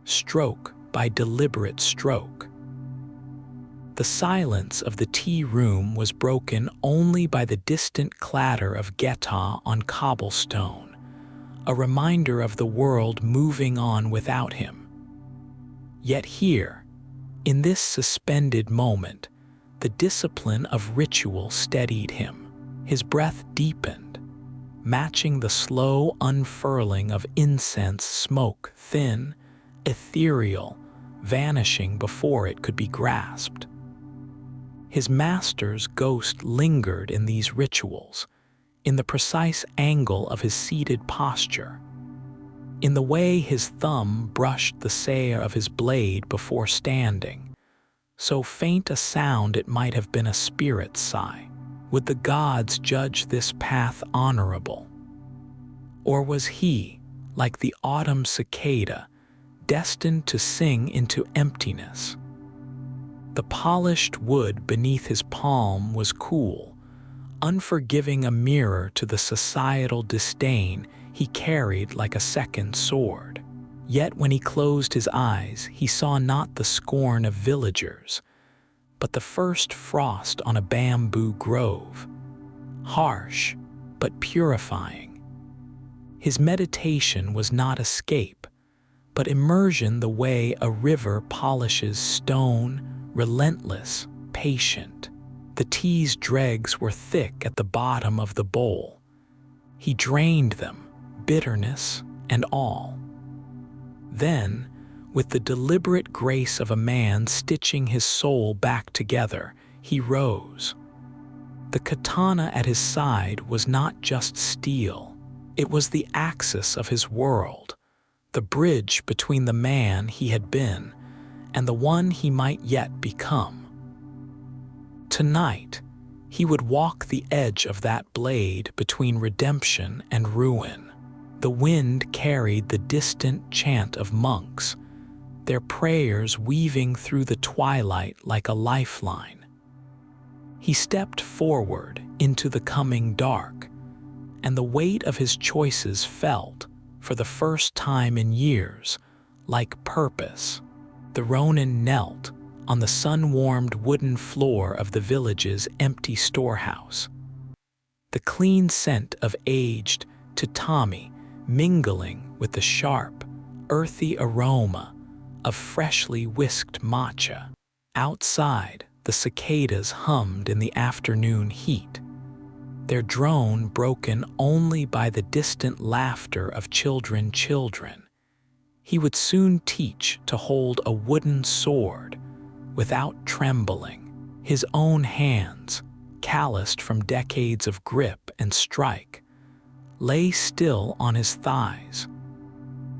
stroke by deliberate stroke. The silence of the tea room was broken only by the distant clatter of geta on cobblestone, a reminder of the world moving on without him. Yet here, in this suspended moment, the discipline of ritual steadied him. His breath deepened, matching the slow unfurling of incense smoke, thin, ethereal, vanishing before it could be grasped. His master's ghost lingered in these rituals, in the precise angle of his seated posture, in the way his thumb brushed the sere of his blade before standing, so faint a sound it might have been a spirit's sigh. Would the gods judge this path honorable? Or was he, like the autumn cicada, destined to sing into emptiness? The polished wood beneath his palm was cool, unforgiving, a mirror to the societal disdain he carried like a second sword. Yet when he closed his eyes, he saw not the scorn of villagers, but the first frost on a bamboo grove, harsh but purifying. His meditation was not escape, but immersion the way a river polishes stone, relentless, patient. The tea's dregs were thick at the bottom of the bowl. He drained them, bitterness and all. Then, with the deliberate grace of a man stitching his soul back together, he rose. The katana at his side was not just steel. It was the axis of his world, the bridge between the man he had been and the one he might yet become. Tonight, he would walk the edge of that blade between redemption and ruin. The wind carried the distant chant of monks, their prayers weaving through the twilight like a lifeline. He stepped forward into the coming dark, and the weight of his choices felt, for the first time in years, like purpose. The Ronin knelt on the sun-warmed wooden floor of the village's empty storehouse. The clean scent of aged tatami mingling with the sharp, earthy aroma of freshly whisked matcha. Outside, the cicadas hummed in the afternoon heat, their drone broken only by the distant laughter of children. He would soon teach to hold a wooden sword without trembling. His own hands, calloused from decades of grip and strike, lay still on his thighs.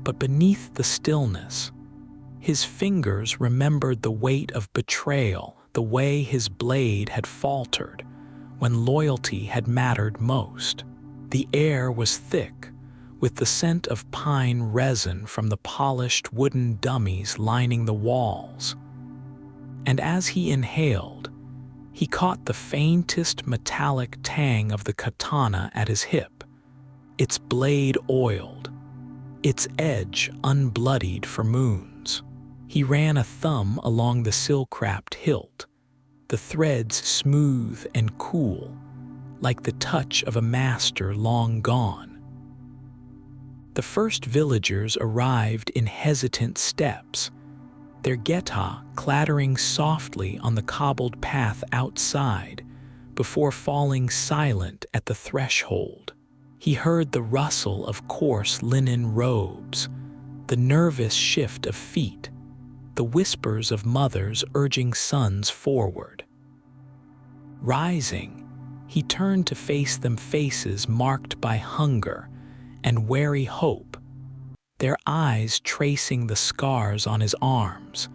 But beneath the stillness, his fingers remembered the weight of betrayal, the way his blade had faltered when loyalty had mattered most. The air was thick, with the scent of pine resin from the polished wooden dummies lining the walls. And as he inhaled, he caught the faintest metallic tang of the katana at his hip, its blade oiled, its edge unbloodied for moons. He ran a thumb along the silk-wrapped hilt, the threads smooth and cool, like the touch of a master long gone. The first villagers arrived in hesitant steps, their geta clattering softly on the cobbled path outside before falling silent at the threshold. He heard the rustle of coarse linen robes, the nervous shift of feet, the whispers of mothers urging sons forward. Rising, he turned to face them, faces marked by hunger and wary hope, their eyes tracing the scars on his arms,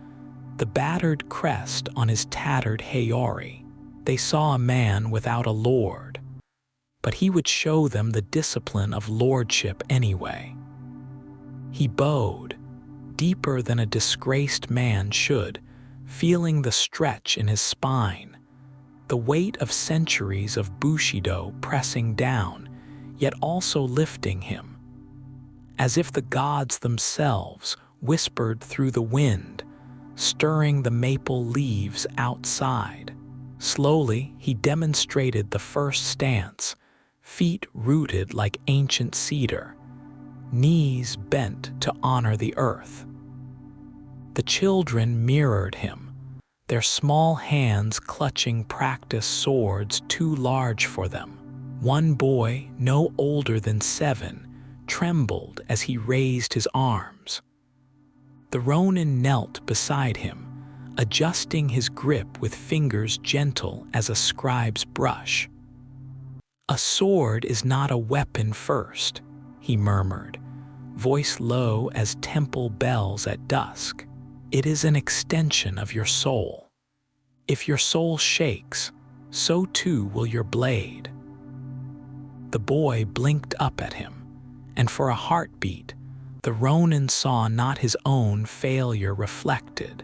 the battered crest on his tattered hayori. They saw a man without a lord, but he would show them the discipline of lordship anyway. He bowed, deeper than a disgraced man should, feeling the stretch in his spine, the weight of centuries of Bushido pressing down, yet also lifting him, as if the gods themselves whispered through the wind, stirring the maple leaves outside. Slowly, he demonstrated the first stance, feet rooted like ancient cedar, knees bent to honor the earth. The children mirrored him, their small hands clutching practice swords too large for them. One boy, no older than 7, trembled as he raised his arms. The Ronin knelt beside him, adjusting his grip with fingers gentle as a scribe's brush. "A sword is not a weapon first," he murmured, voice low as temple bells at dusk. "It is an extension of your soul. If your soul shakes, so too will your blade." The boy blinked up at him, and for a heartbeat, the Ronin saw not his own failure reflected,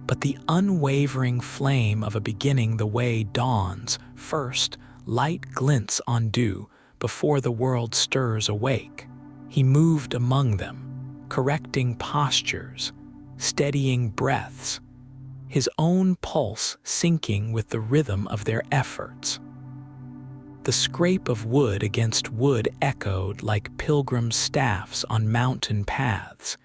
but the unwavering flame of a beginning. The way dawns, first light glints on dew before the world stirs awake. He moved among them, correcting postures, steadying breaths, his own pulse syncing with the rhythm of their efforts. The scrape of wood against wood echoed like pilgrim staffs on mountain paths,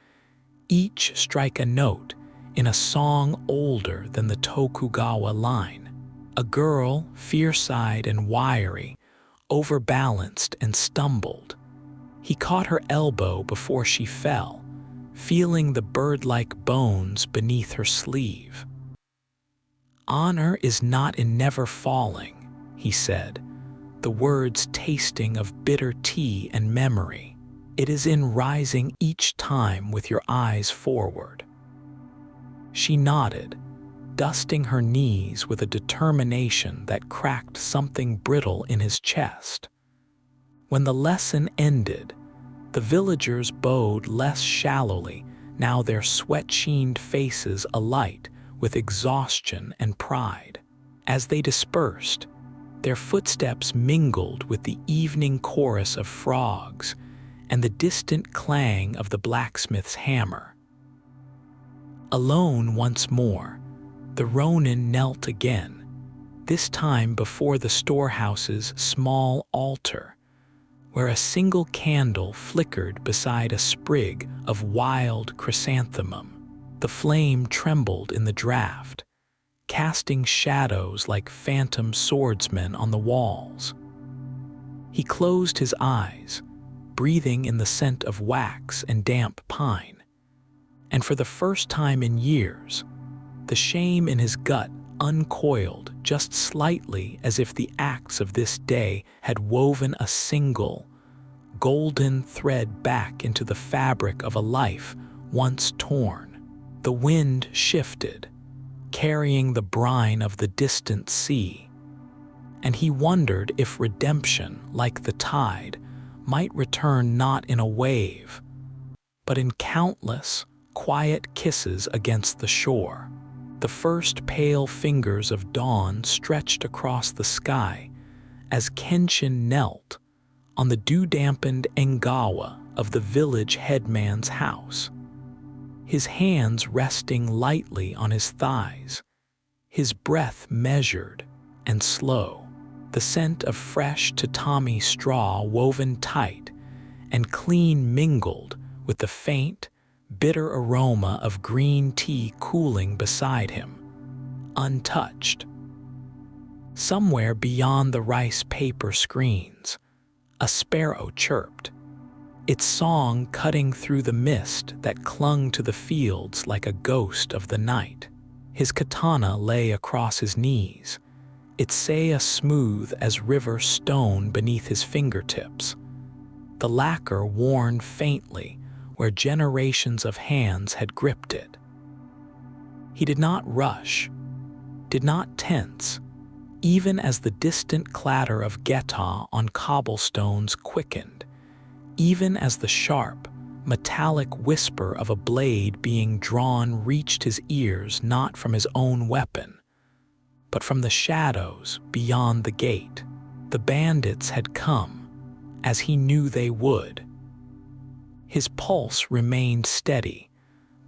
each strike a note in a song older than the Tokugawa line. A girl, fierce-eyed and wiry, overbalanced and stumbled. He caught her elbow before she fell, feeling the bird-like bones beneath her sleeve. "Honor is not in never falling," he said, the words tasting of bitter tea and memory. "It is in rising each time with your eyes forward." She nodded, dusting her knees with a determination that cracked something brittle in his chest. When the lesson ended, the villagers bowed less shallowly, now their sweat-sheened faces alight with exhaustion and pride. As they dispersed, their footsteps mingled with the evening chorus of frogs and the distant clang of the blacksmith's hammer. Alone once more, the Ronin knelt again, this time before the storehouse's small altar, where a single candle flickered beside a sprig of wild chrysanthemum. The flame trembled in the draught, casting shadows like phantom swordsmen on the walls. He closed his eyes, breathing in the scent of wax and damp pine, and for the first time in years, the shame in his gut uncoiled just slightly, as if the acts of this day had woven a single, golden thread back into the fabric of a life once torn. The wind shifted, carrying the brine of the distant sea, and he wondered if redemption, like the tide, might return not in a wave, but in countless, quiet kisses against the shore. The first pale fingers of dawn stretched across the sky as Kenshin knelt on the dew-dampened engawa of the village headman's house, his hands resting lightly on his thighs, his breath measured and slow, the scent of fresh tatami straw woven tight and clean mingled with the faint, bitter aroma of green tea cooling beside him, untouched. Somewhere beyond the rice paper screens, a sparrow chirped, its song cutting through the mist that clung to the fields like a ghost of the night. His katana lay across his knees, its saya smooth as river stone beneath his fingertips, the lacquer worn faintly where generations of hands had gripped it. He did not rush, did not tense, even as the distant clatter of geta on cobblestones quickened, even as the sharp, metallic whisper of a blade being drawn reached his ears not from his own weapon, but from the shadows beyond the gate. The bandits had come, as he knew they would. His pulse remained steady,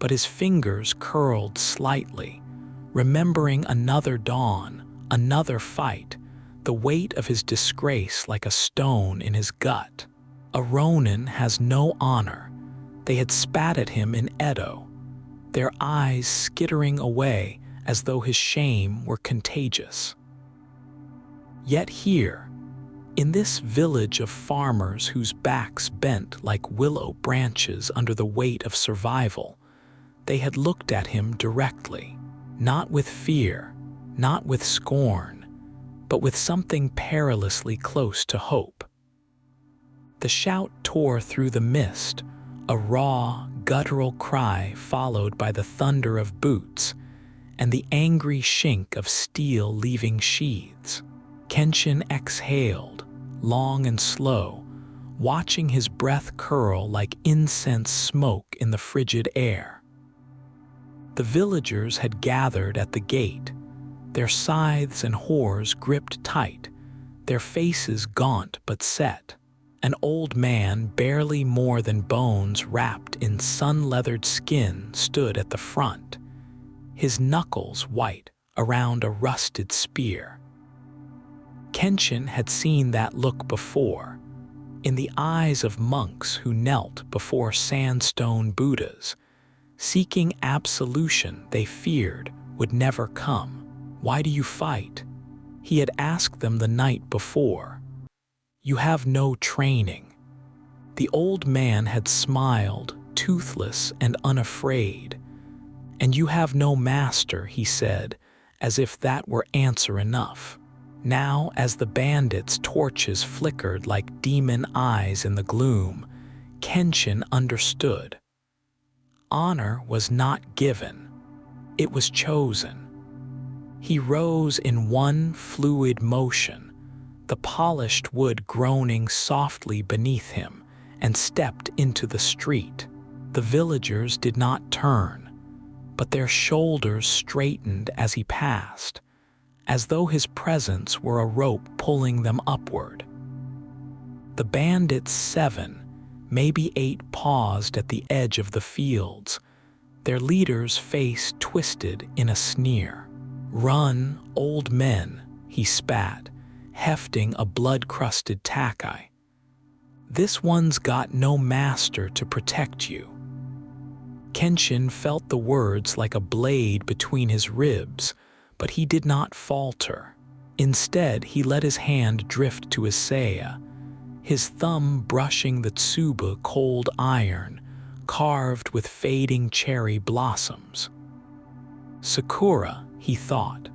but his fingers curled slightly, remembering another dawn, another fight, the weight of his disgrace like a stone in his gut. A Ronin has no honor. They had spat at him in Edo, their eyes skittering away as though his shame were contagious. Yet here, in this village of farmers whose backs bent like willow branches under the weight of survival, they had looked at him directly, not with fear, not with scorn, but with something perilously close to hope. The shout tore through the mist, a raw, guttural cry followed by the thunder of boots and the angry shink of steel leaving sheaths. Kenshin exhaled, long and slow, watching his breath curl like incense smoke in the frigid air. The villagers had gathered at the gate, their scythes and hoes gripped tight, their faces gaunt but set. An old man, barely more than bones wrapped in sun-leathered skin, stood at the front, his knuckles white around a rusted spear. Kenshin had seen that look before, in the eyes of monks who knelt before sandstone Buddhas, seeking absolution they feared would never come. "Why do you fight?" he had asked them the night before. "You have no training." The old man had smiled, toothless and unafraid. "And you have no master," he said, as if that were answer enough. Now, as the bandits' torches flickered like demon eyes in the gloom, Kenshin understood. Honor was not given, it was chosen. He rose in one fluid motion, the polished wood groaning softly beneath him, and stepped into the street. The villagers did not turn, but their shoulders straightened as he passed, as though his presence were a rope pulling them upward. The bandits 7, maybe 8, paused at the edge of the fields, their leader's face twisted in a sneer. "Run, old men," he spat, hefting a blood-crusted takai. "This one's got no master to protect you." Kenshin felt the words like a blade between his ribs, but he did not falter. Instead, he let his hand drift to his saya, his thumb brushing the tsuba cold iron, carved with fading cherry blossoms. Sakura, he thought,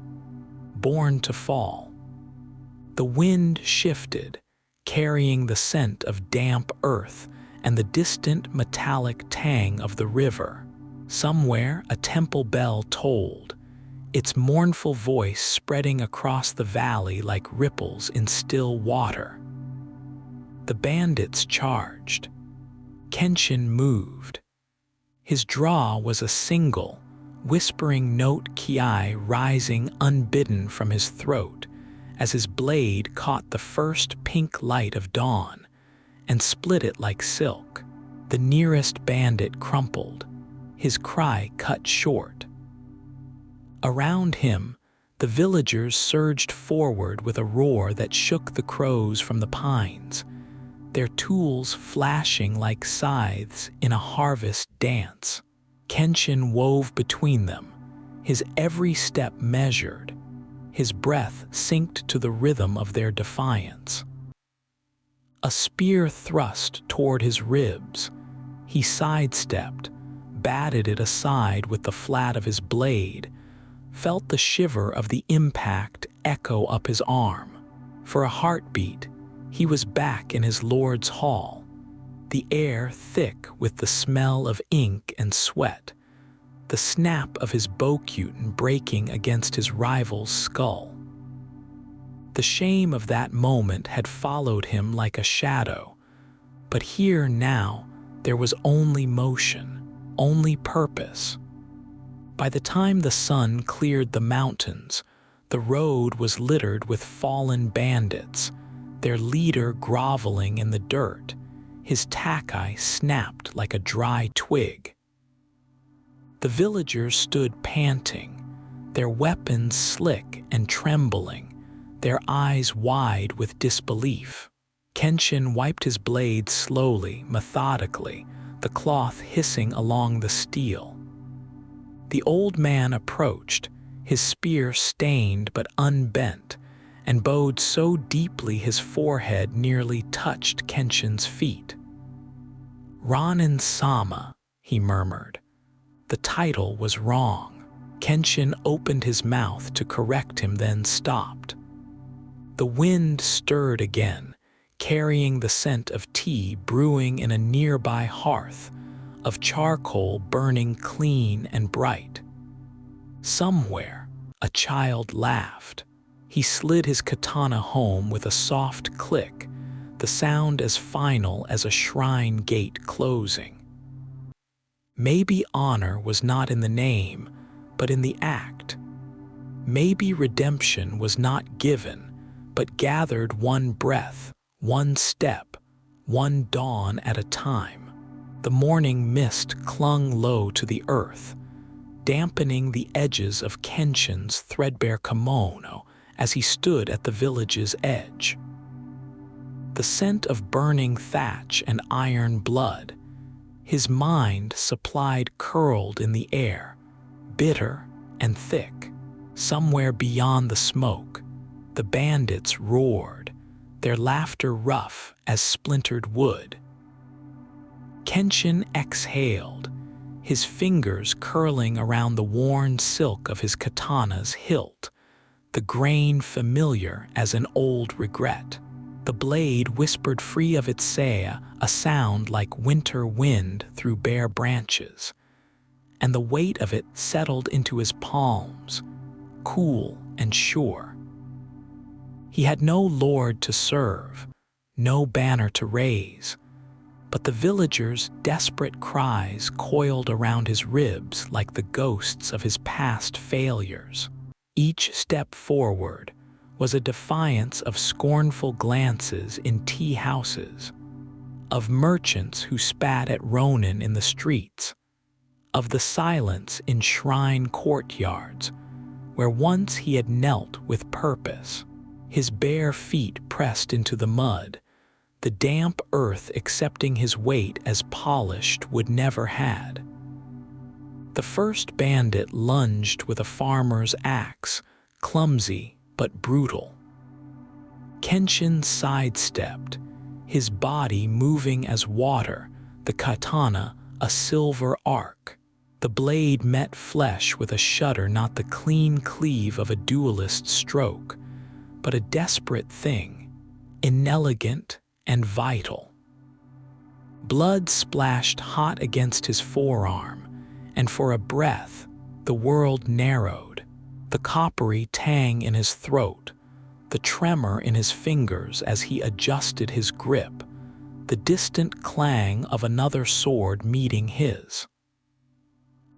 born to fall. The wind shifted, carrying the scent of damp earth and the distant metallic tang of the river. Somewhere a temple bell tolled, its mournful voice spreading across the valley like ripples in still water. The bandits charged. Kenshin moved. His draw was a single, whispering note kiai rising unbidden from his throat as his blade caught the first pink light of dawn and split it like silk. The nearest bandit crumpled, his cry cut short. Around him, the villagers surged forward with a roar that shook the crows from the pines, their tools flashing like scythes in a harvest dance. Kenshin wove between them, his every step measured, his breath synced to the rhythm of their defiance. A spear thrust toward his ribs. He sidestepped, batted it aside with the flat of his blade, felt the shiver of the impact echo up his arm. For a heartbeat, he was back in his lord's hall, the air thick with the smell of ink and sweat, the snap of his bokyutin breaking against his rival's skull. The shame of that moment had followed him like a shadow, but here now there was only motion, only purpose. By the time the sun cleared the mountains, the road was littered with fallen bandits, their leader groveling in the dirt, his takai snapped like a dry twig. The villagers stood panting, their weapons slick and trembling, their eyes wide with disbelief. Kenshin wiped his blade slowly, methodically, the cloth hissing along the steel. The old man approached, his spear stained but unbent, and bowed so deeply his forehead nearly touched Kenshin's feet. "Ronin Sama," he murmured. The title was wrong. Kenshin opened his mouth to correct him, then stopped. The wind stirred again, carrying the scent of tea brewing in a nearby hearth, of charcoal burning clean and bright. Somewhere, a child laughed. He slid his katana home with a soft click, the sound as final as a shrine gate closing. Maybe honor was not in the name, but in the act. Maybe redemption was not given, but gathered one breath, one step, one dawn at a time. The morning mist clung low to the earth, dampening the edges of Kenshin's threadbare kimono as he stood at the village's edge. The scent of burning thatch and iron blood, His mind supplied curled in the air, bitter and thick. Somewhere beyond the smoke, the bandits roared, their laughter rough as splintered wood. Kenshin exhaled, his fingers curling around the worn silk of his katana's hilt, the grain familiar as an old regret. The blade whispered free of its saya, a sound like winter wind through bare branches, and the weight of it settled into his palms, cool and sure. He had no lord to serve, no banner to raise, but the villagers' desperate cries coiled around his ribs like the ghosts of his past failures. Each step forward was a defiance of scornful glances in tea houses, of merchants who spat at Ronin in the streets, of the silence in shrine courtyards where once he had knelt with purpose, his bare feet pressed into the mud, the damp earth accepting his weight as polished wood never had. The first bandit lunged with a farmer's axe, clumsy but brutal. Kenshin sidestepped, his body moving as water, the katana a silver arc. The blade met flesh with a shudder, not the clean cleave of a duelist's stroke, but a desperate thing, inelegant and vital. Blood splashed hot against his forearm, and for a breath, the world narrowed, the coppery tang in his throat, the tremor in his fingers as he adjusted his grip, the distant clang of another sword meeting his.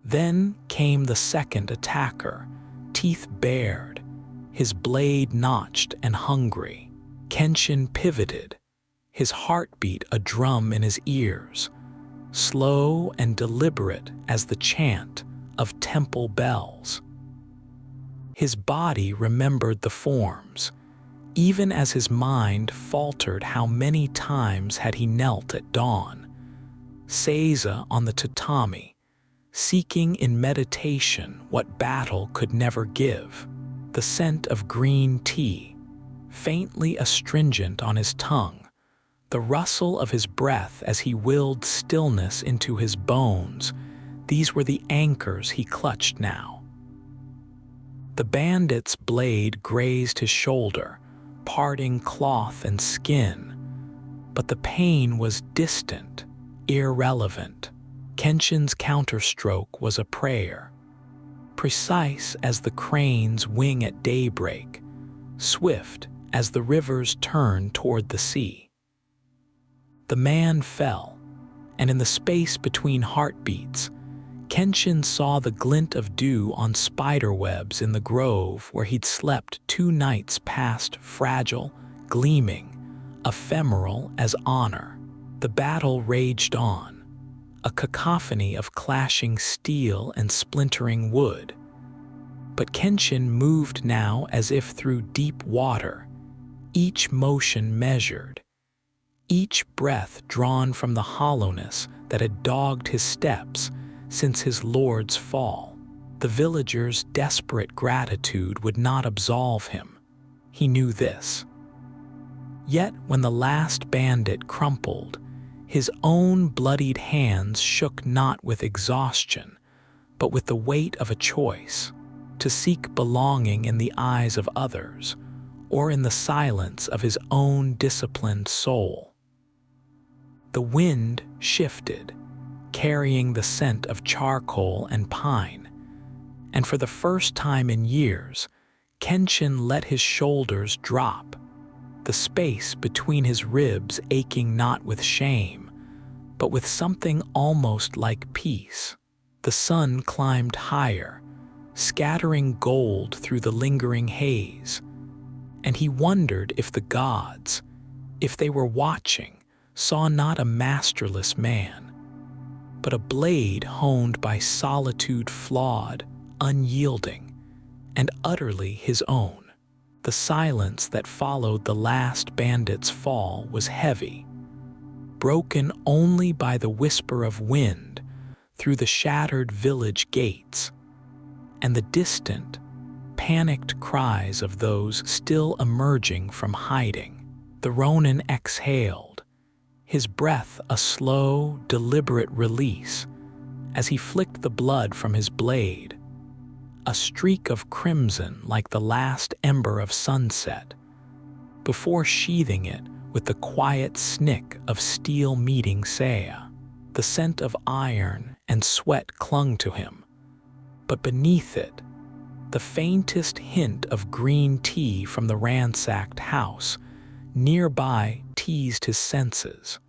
Then came the second attacker, teeth bared, his blade notched and hungry. Kenshin pivoted, his heartbeat a drum in his ears, slow and deliberate as the chant of temple bells. His body remembered the forms, even as his mind faltered. How many times had he knelt at dawn, seiza on the tatami, seeking in meditation what battle could never give, the scent of green tea, faintly astringent on his tongue, the rustle of his breath as he willed stillness into his bones. These were the anchors he clutched now. The bandit's blade grazed his shoulder, parting cloth and skin, but the pain was distant, irrelevant. Kenshin's counterstroke was a prayer, precise as the crane's wing at daybreak, swift as the rivers turn toward the sea. The man fell, and in the space between heartbeats, Kenshin saw the glint of dew on spiderwebs in the grove where he'd slept 2 nights past, fragile, gleaming, ephemeral as honor. The battle raged on, a cacophony of clashing steel and splintering wood. But Kenshin moved now as if through deep water, each motion measured, each breath drawn from the hollowness that had dogged his steps since his lord's fall. The villagers' desperate gratitude would not absolve him. He knew this. Yet when the last bandit crumpled, his own bloodied hands shook not with exhaustion, but with the weight of a choice, to seek belonging in the eyes of others, or in the silence of his own disciplined soul. The wind shifted, carrying the scent of charcoal and pine, and for the first time in years, Kenshin let his shoulders drop, the space between his ribs aching not with shame, but with something almost like peace. The sun climbed higher, scattering gold through the lingering haze, and he wondered if the gods, if they were watching, saw not a masterless man, but a blade honed by solitude, flawed, unyielding, and utterly his own. The silence that followed the last bandit's fall was heavy, broken only by the whisper of wind through the shattered village gates and the distant, panicked cries of those still emerging from hiding. The Ronin exhaled, his breath a slow, deliberate release as he flicked the blood from his blade, a streak of crimson like the last ember of sunset, before sheathing it with the quiet snick of steel meeting saya. The scent of iron and sweat clung to him, but beneath it, the faintest hint of green tea from the ransacked house nearby teased his senses.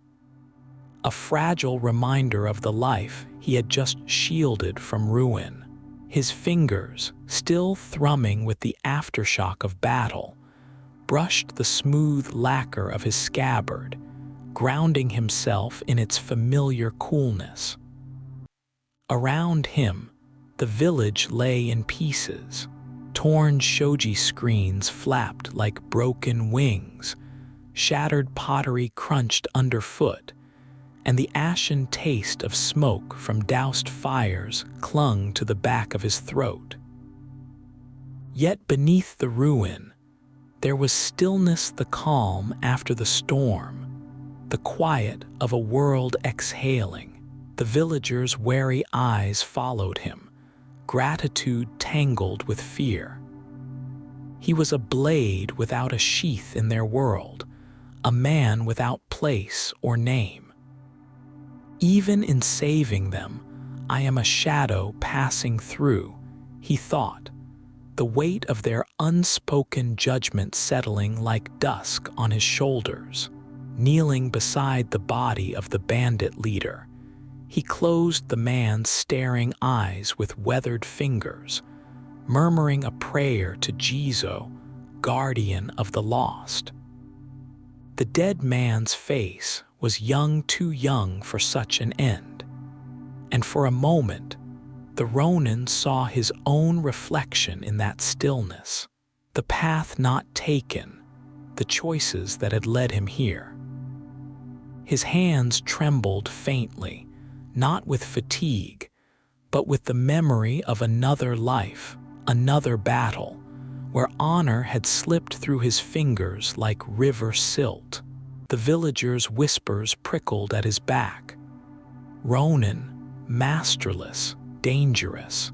A fragile reminder of the life he had just shielded from ruin. His fingers, still thrumming with the aftershock of battle, brushed the smooth lacquer of his scabbard, grounding himself in its familiar coolness. Around him, the village lay in pieces. Torn shoji screens flapped like broken wings, shattered pottery crunched underfoot, and the ashen taste of smoke from doused fires clung to the back of his throat. Yet beneath the ruin, there was stillness, the calm after the storm, the quiet of a world exhaling. The villagers' wary eyes followed him, gratitude tangled with fear. He was a blade without a sheath in their world, a man without place or name. Even in saving them, I am a shadow passing through, he thought, the weight of their unspoken judgment settling like dusk on his shoulders. Kneeling beside the body of the bandit leader, he closed the man's staring eyes with weathered fingers, murmuring a prayer to Jizo, guardian of the lost. The dead man's face was young, too young for such an end, and for a moment, the Ronin saw his own reflection in that stillness, the path not taken, the choices that had led him here. His hands trembled faintly, not with fatigue, but with the memory of another life, another battle, where honor had slipped through his fingers like river silt. The villagers' whispers prickled at his back. Ronin, masterless, dangerous.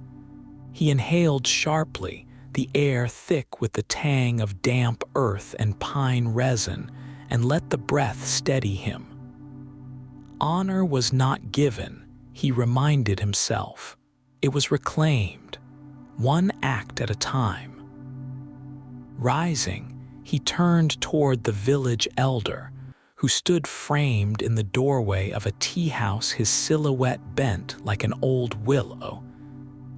He inhaled sharply, the air thick with the tang of damp earth and pine resin, and let the breath steady him. Honor was not given, he reminded himself. It was reclaimed, one act at a time. Rising, he turned toward the village elder, who stood framed in the doorway of a tea house, his silhouette bent like an old willow,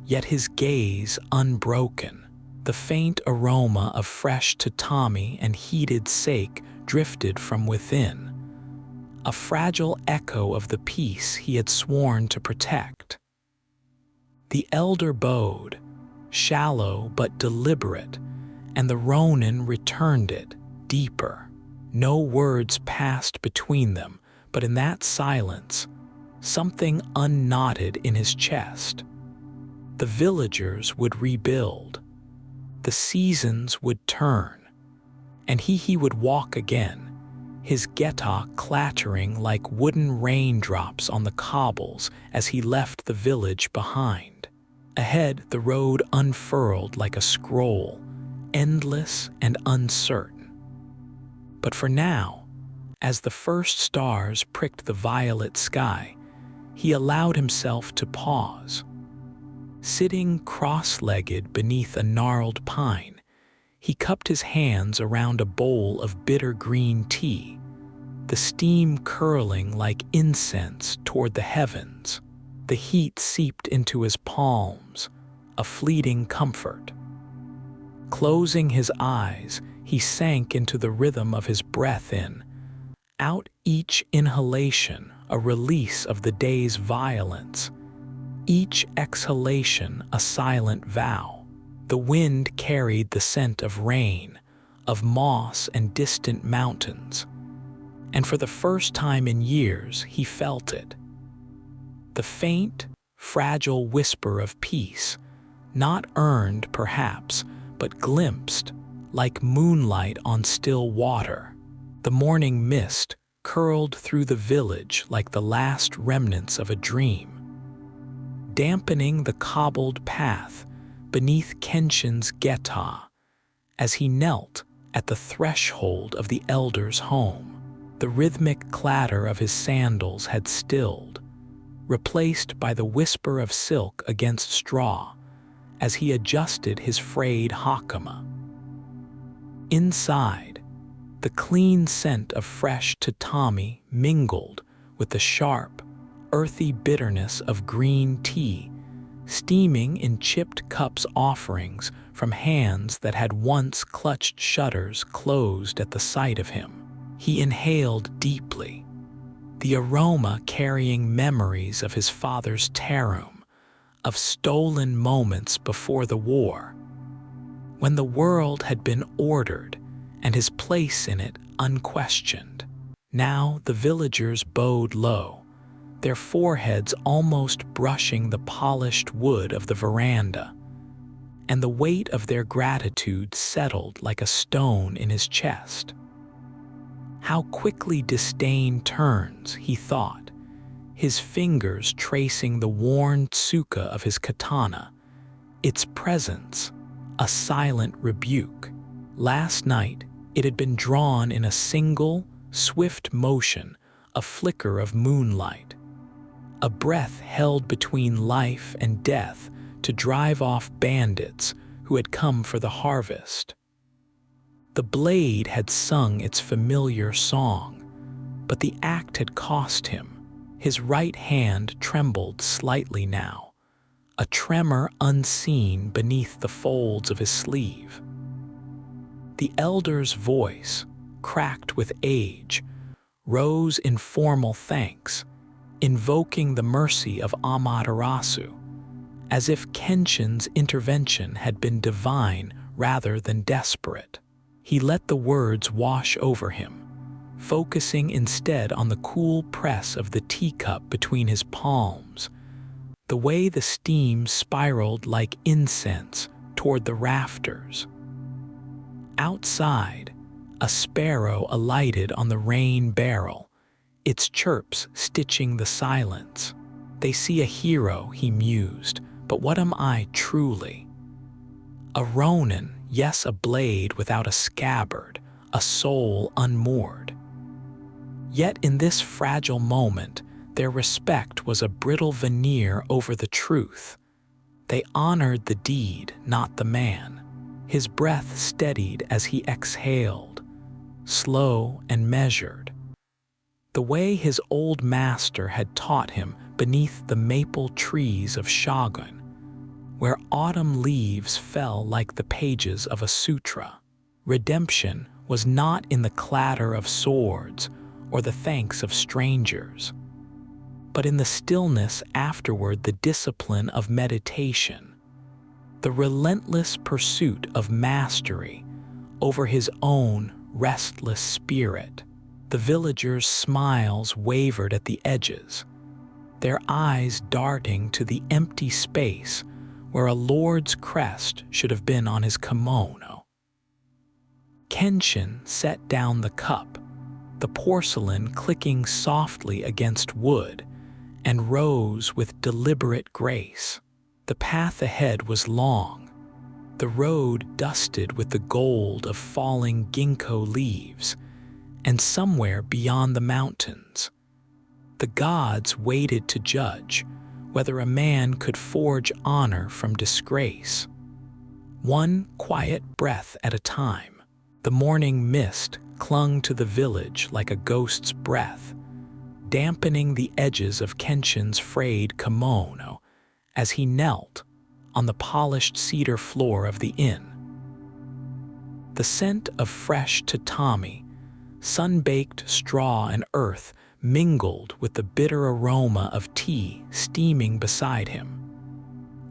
yet his gaze unbroken. The faint aroma of fresh tatami and heated sake drifted from within, a fragile echo of the peace he had sworn to protect. The elder bowed, shallow but deliberate, and the Ronin returned it, deeper. No words passed between them, but in that silence, something unknotted in his chest. The villagers would rebuild. The seasons would turn, and he would walk again, his geta clattering like wooden raindrops on the cobbles as he left the village behind. Ahead, the road unfurled like a scroll, endless and uncertain. But for now, as the first stars pricked the violet sky, he allowed himself to pause. Sitting cross-legged beneath a gnarled pine, he cupped his hands around a bowl of bitter green tea, the steam curling like incense toward the heavens. The heat seeped into his palms, a fleeting comfort. Closing his eyes, he sank into the rhythm of his breath in, out each inhalation, a release of the day's violence, each exhalation a silent vow. The wind carried the scent of rain, of moss and distant mountains, and for the first time in years he felt it. The faint, fragile whisper of peace, not earned perhaps, but glimpsed, like moonlight on still water. The morning mist curled through the village like the last remnants of a dream, dampening the cobbled path beneath Kenshin's geta as he knelt at the threshold of the elder's home. The rhythmic clatter of his sandals had stilled, replaced by the whisper of silk against straw as he adjusted his frayed hakama. Inside, the clean scent of fresh tatami mingled with the sharp, earthy bitterness of green tea, steaming in chipped cups offerings from hands that had once clutched shutters closed at the sight of him. He inhaled deeply, the aroma carrying memories of his father's tarum, of stolen moments before the war, when the world had been ordered and his place in it unquestioned. Now the villagers bowed low, their foreheads almost brushing the polished wood of the veranda, and the weight of their gratitude settled like a stone in his chest. How quickly disdain turns, he thought, his fingers tracing the worn tsuka of his katana, its presence a silent rebuke. Last night it had been drawn in a single, swift motion, a flicker of moonlight, a breath held between life and death to drive off bandits who had come for the harvest. The blade had sung its familiar song, but the act had cost him. His right hand trembled slightly now, a tremor unseen beneath the folds of his sleeve. The elder's voice, cracked with age, rose in formal thanks, invoking the mercy of Amaterasu, as if Kenshin's intervention had been divine rather than desperate. He let the words wash over him, focusing instead on the cool press of the teacup between his palms, the way the steam spiraled like incense toward the rafters. Outside, a sparrow alighted on the rain barrel, its chirps stitching the silence. They see a hero, he mused, but what am I truly? A Ronin, yes, a blade without a scabbard, a soul unmoored. Yet in this fragile moment, their respect was a brittle veneer over the truth. They honored the deed, not the man. His breath steadied as he exhaled, slow and measured, the way his old master had taught him beneath the maple trees of Shogun, where autumn leaves fell like the pages of a sutra. Redemption was not in the clatter of swords or the thanks of strangers, but in the stillness afterward, the discipline of meditation, the relentless pursuit of mastery over his own restless spirit. The villagers' smiles wavered at the edges, their eyes darting to the empty space where a lord's crest should have been on his kimono. Kenshin set down the cup, the porcelain clicking softly against wood, and rose with deliberate grace. The path ahead was long, the road dusted with the gold of falling ginkgo leaves, and somewhere beyond the mountains, the gods waited to judge whether a man could forge honor from disgrace. One quiet breath at a time, the morning mist clung to the village like a ghost's breath, dampening the edges of Kenshin's frayed kimono as he knelt on the polished cedar floor of the inn. The scent of fresh tatami, sun-baked straw and earth mingled with the bitter aroma of tea steaming beside him,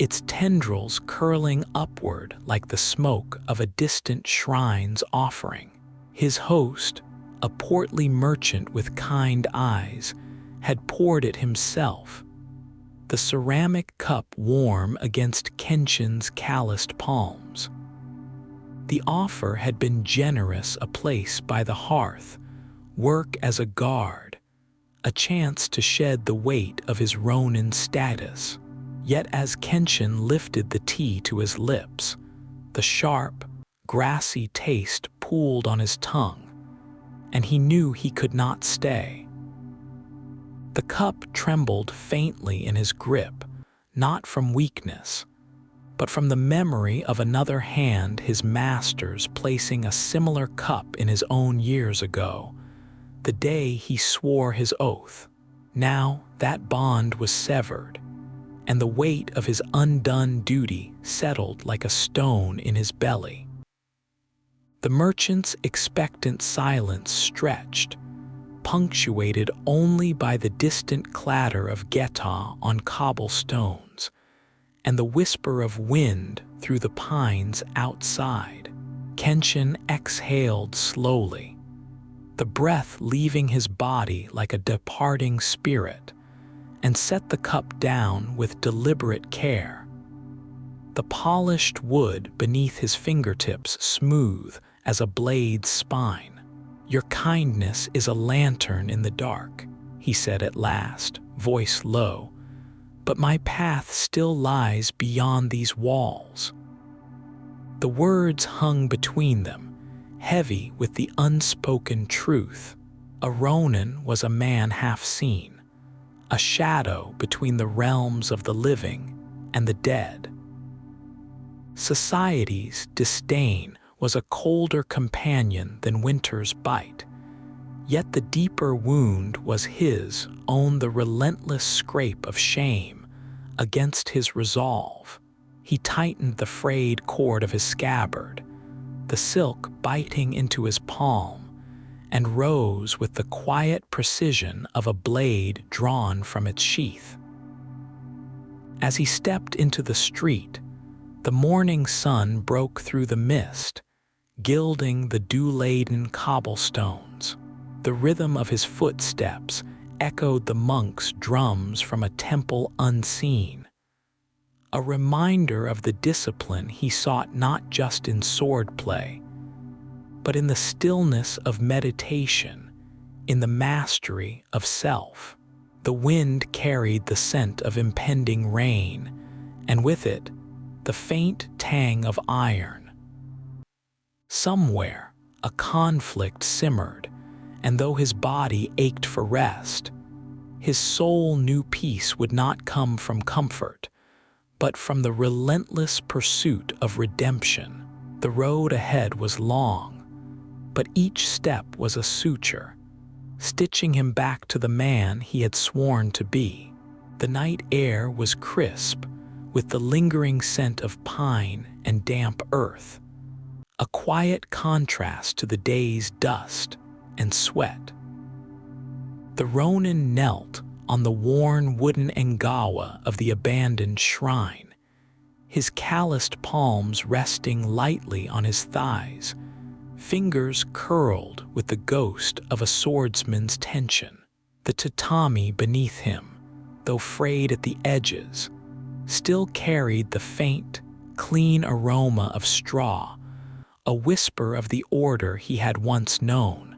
its tendrils curling upward like the smoke of a distant shrine's offering. His host, a portly merchant with kind eyes, had poured it himself, the ceramic cup warm against Kenshin's calloused palms. The offer had been generous, a place by the hearth, work as a guard, a chance to shed the weight of his Ronin status. Yet as Kenshin lifted the tea to his lips, the sharp, grassy taste pooled on his tongue, and he knew he could not stay. The cup trembled faintly in his grip, not from weakness, but from the memory of another hand, his master's placing a similar cup in his own years ago, the day he swore his oath. Now that bond was severed, and the weight of his undone duty settled like a stone in his belly. The merchant's expectant silence stretched, punctuated only by the distant clatter of geta on cobblestones and the whisper of wind through the pines outside. Kenshin exhaled slowly, the breath leaving his body like a departing spirit, and set the cup down with deliberate care. The polished wood beneath his fingertips smooth as a blade's spine. "Your kindness is a lantern in the dark," he said at last, voice low, "but my path still lies beyond these walls." The words hung between them, heavy with the unspoken truth. A Ronin was a man half seen, a shadow between the realms of the living and the dead. Society's disdain was a colder companion than winter's bite, yet the deeper wound was his own, the relentless scrape of shame against his resolve. He tightened the frayed cord of his scabbard, the silk biting into his palm, and rose with the quiet precision of a blade drawn from its sheath. As he stepped into the street, the morning sun broke through the mist, gilding the dew-laden cobblestones. The rhythm of his footsteps echoed the monks' drums from a temple unseen, a reminder of the discipline he sought not just in swordplay, but in the stillness of meditation, in the mastery of self. The wind carried the scent of impending rain, and with it, the faint tang of iron. Somewhere, a conflict simmered, and though his body ached for rest, his soul knew peace would not come from comfort, but from the relentless pursuit of redemption. The road ahead was long, but each step was a suture, stitching him back to the man he had sworn to be. The night air was crisp, with the lingering scent of pine and damp earth, a quiet contrast to the day's dust and sweat. The Ronin knelt on the worn wooden engawa of the abandoned shrine, his calloused palms resting lightly on his thighs, fingers curled with the ghost of a swordsman's tension. The tatami beneath him, though frayed at the edges, still carried the faint, clean aroma of straw, a whisper of the order he had once known,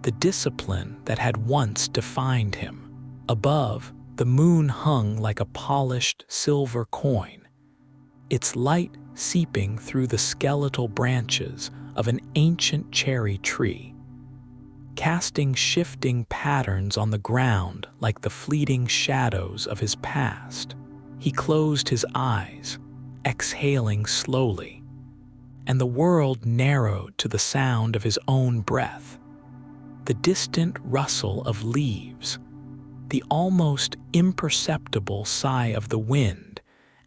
the discipline that had once defined him. Above, the moon hung like a polished silver coin, its light seeping through the skeletal branches of an ancient cherry tree, casting shifting patterns on the ground like the fleeting shadows of his past. He closed his eyes, exhaling slowly, and the world narrowed to the sound of his own breath, the distant rustle of leaves, the almost imperceptible sigh of the wind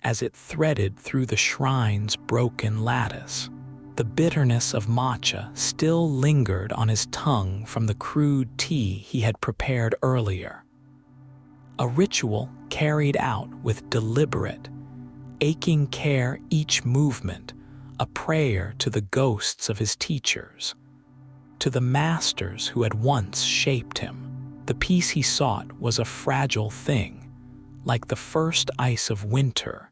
as it threaded through the shrine's broken lattice. The bitterness of matcha still lingered on his tongue from the crude tea he had prepared earlier. A ritual carried out with deliberate, aching care, each movement a prayer to the ghosts of his teachers. to the masters who had once shaped him. The peace he sought was a fragile thing, like the first ice of winter,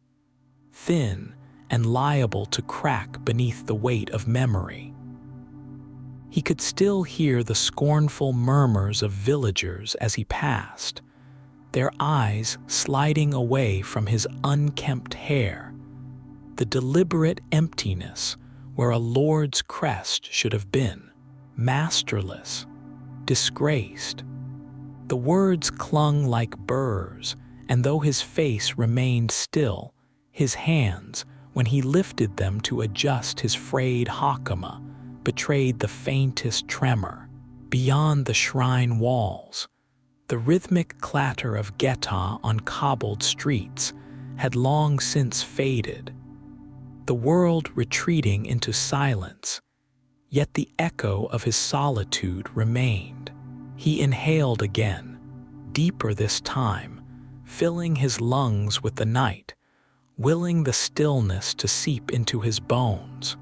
thin and liable to crack beneath the weight of memory. He could still hear the scornful murmurs of villagers as he passed, their eyes sliding away from his unkempt hair, the deliberate emptiness where a lord's crest should have been, masterless, disgraced. The words clung like burrs, and though his face remained still, his hands, when he lifted them to adjust his frayed hakama, betrayed the faintest tremor. Beyond the shrine walls, the rhythmic clatter of geta on cobbled streets had long since faded, the world retreating into silence, yet the echo of his solitude remained. He inhaled again, deeper this time, filling his lungs with the night, willing the stillness to seep into his bones.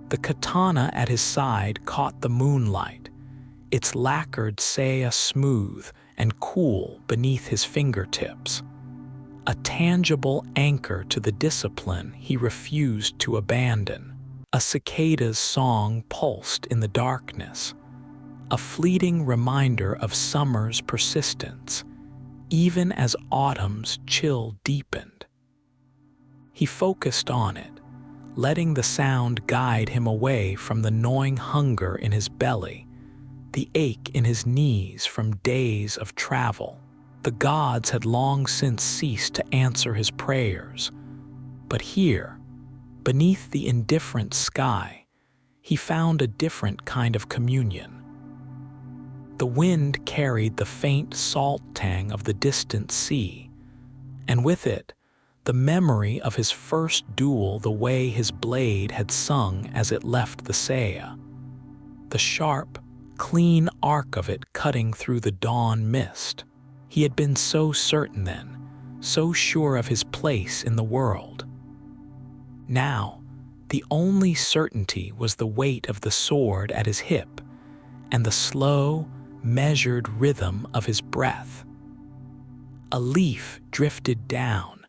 The katana at his side caught the moonlight, its lacquered saya smooth and cool beneath his fingertips, a tangible anchor to the discipline he refused to abandon. A cicada's song pulsed in the darkness, a fleeting reminder of summer's persistence, even as autumn's chill deepened. He focused on it, letting the sound guide him away from the gnawing hunger in his belly, the ache in his knees from days of travel. The gods had long since ceased to answer his prayers, but here, beneath the indifferent sky, he found a different kind of communion. The wind carried the faint salt tang of the distant sea, and with it, the memory of his first duel, the way his blade had sung as it left the saya, the sharp, clean arc of it cutting through the dawn mist. He had been so certain then, so sure of his place in the world. Now, the only certainty was the weight of the sword at his hip and the slow, measured rhythm of his breath. A leaf drifted down,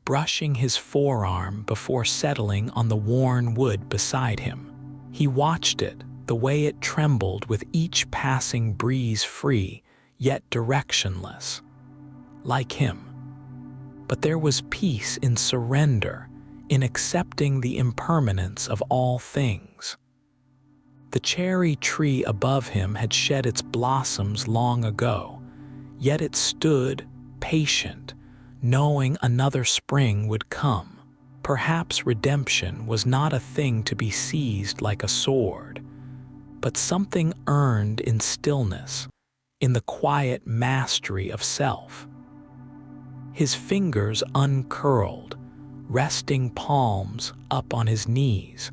brushing his forearm before settling on the worn wood beside him. He watched it, the way it trembled with each passing breeze, free, yet directionless, like him. But there was peace in surrender, in accepting the impermanence of all things. The cherry tree above him had shed its blossoms long ago, yet it stood, patient, knowing another spring would come. Perhaps redemption was not a thing to be seized like a sword, but something earned in stillness, in the quiet mastery of self. His fingers uncurled, resting palms up on his knees,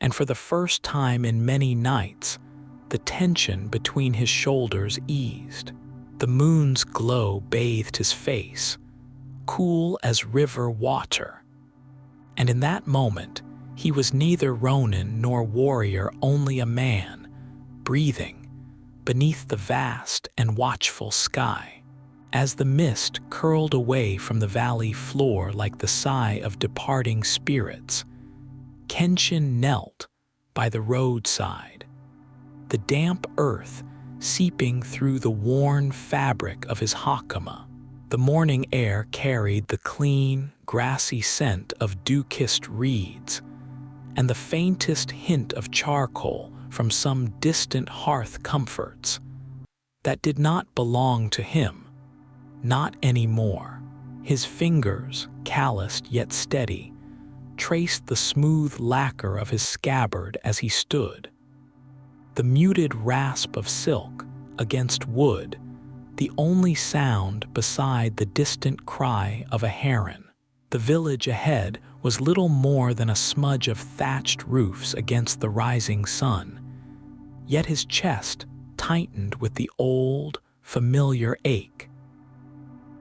and for the first time in many nights, the tension between his shoulders eased. The moon's glow bathed his face, cool as river water. And in that moment, he was neither Ronin nor warrior, only a man, breathing, beneath the vast and watchful sky. As the mist curled away from the valley floor like the sigh of departing spirits, Kenshin knelt by the roadside, the damp earth seeping through the worn fabric of his hakama. The morning air carried the clean, grassy scent of dew-kissed reeds, and the faintest hint of charcoal from some distant hearth comforts that did not belong to him, not anymore. His fingers, calloused yet steady, traced the smooth lacquer of his scabbard as he stood. The muted rasp of silk against wood, the only sound beside the distant cry of a heron. The village ahead was little more than a smudge of thatched roofs against the rising sun, yet his chest tightened with the old, familiar ache.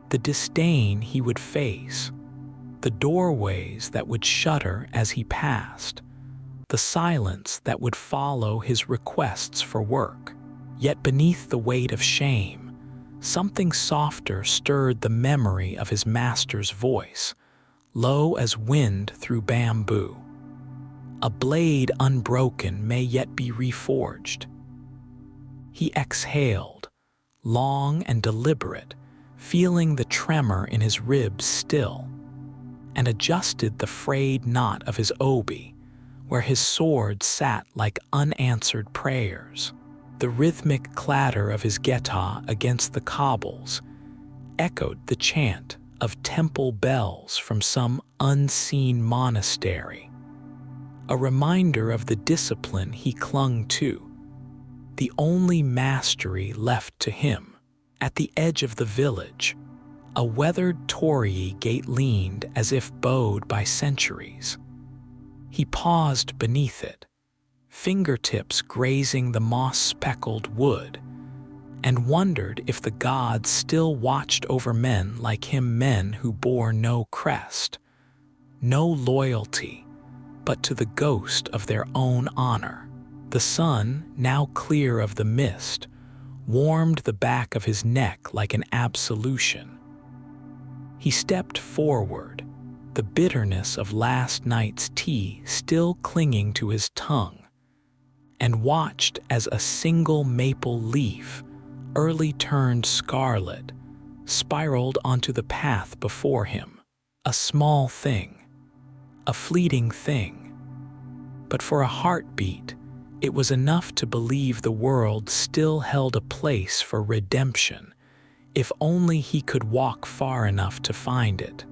The disdain he would face, the doorways that would shudder as he passed, the the silence that would follow his requests for work. Yet beneath the weight of shame, something softer stirred the memory of his master's voice, low as wind through bamboo. A blade unbroken may yet be reforged. He exhaled, long and deliberate, feeling the tremor in his ribs still, and adjusted the frayed knot of his obi, where his sword sat like unanswered prayers. The rhythmic clatter of his geta against the cobbles echoed the chant of temple bells from some unseen monastery, a reminder of the discipline he clung to, the only mastery left to him. At the edge of the village, a weathered torii gate leaned as if bowed by centuries. He paused beneath it, fingertips grazing the moss-speckled wood, and wondered if the gods still watched over men like him, men who bore no crest, no loyalty, but to the ghost of their own honor. The sun, now clear of the mist, warmed the back of his neck like an absolution. He stepped forward, the bitterness of last night's tea still clinging to his tongue, and watched as a single maple leaf, early turned scarlet, spiraled onto the path before him. A small thing, a fleeting thing, but for a heartbeat, it was enough to believe the world still held a place for redemption, if only he could walk far enough to find it.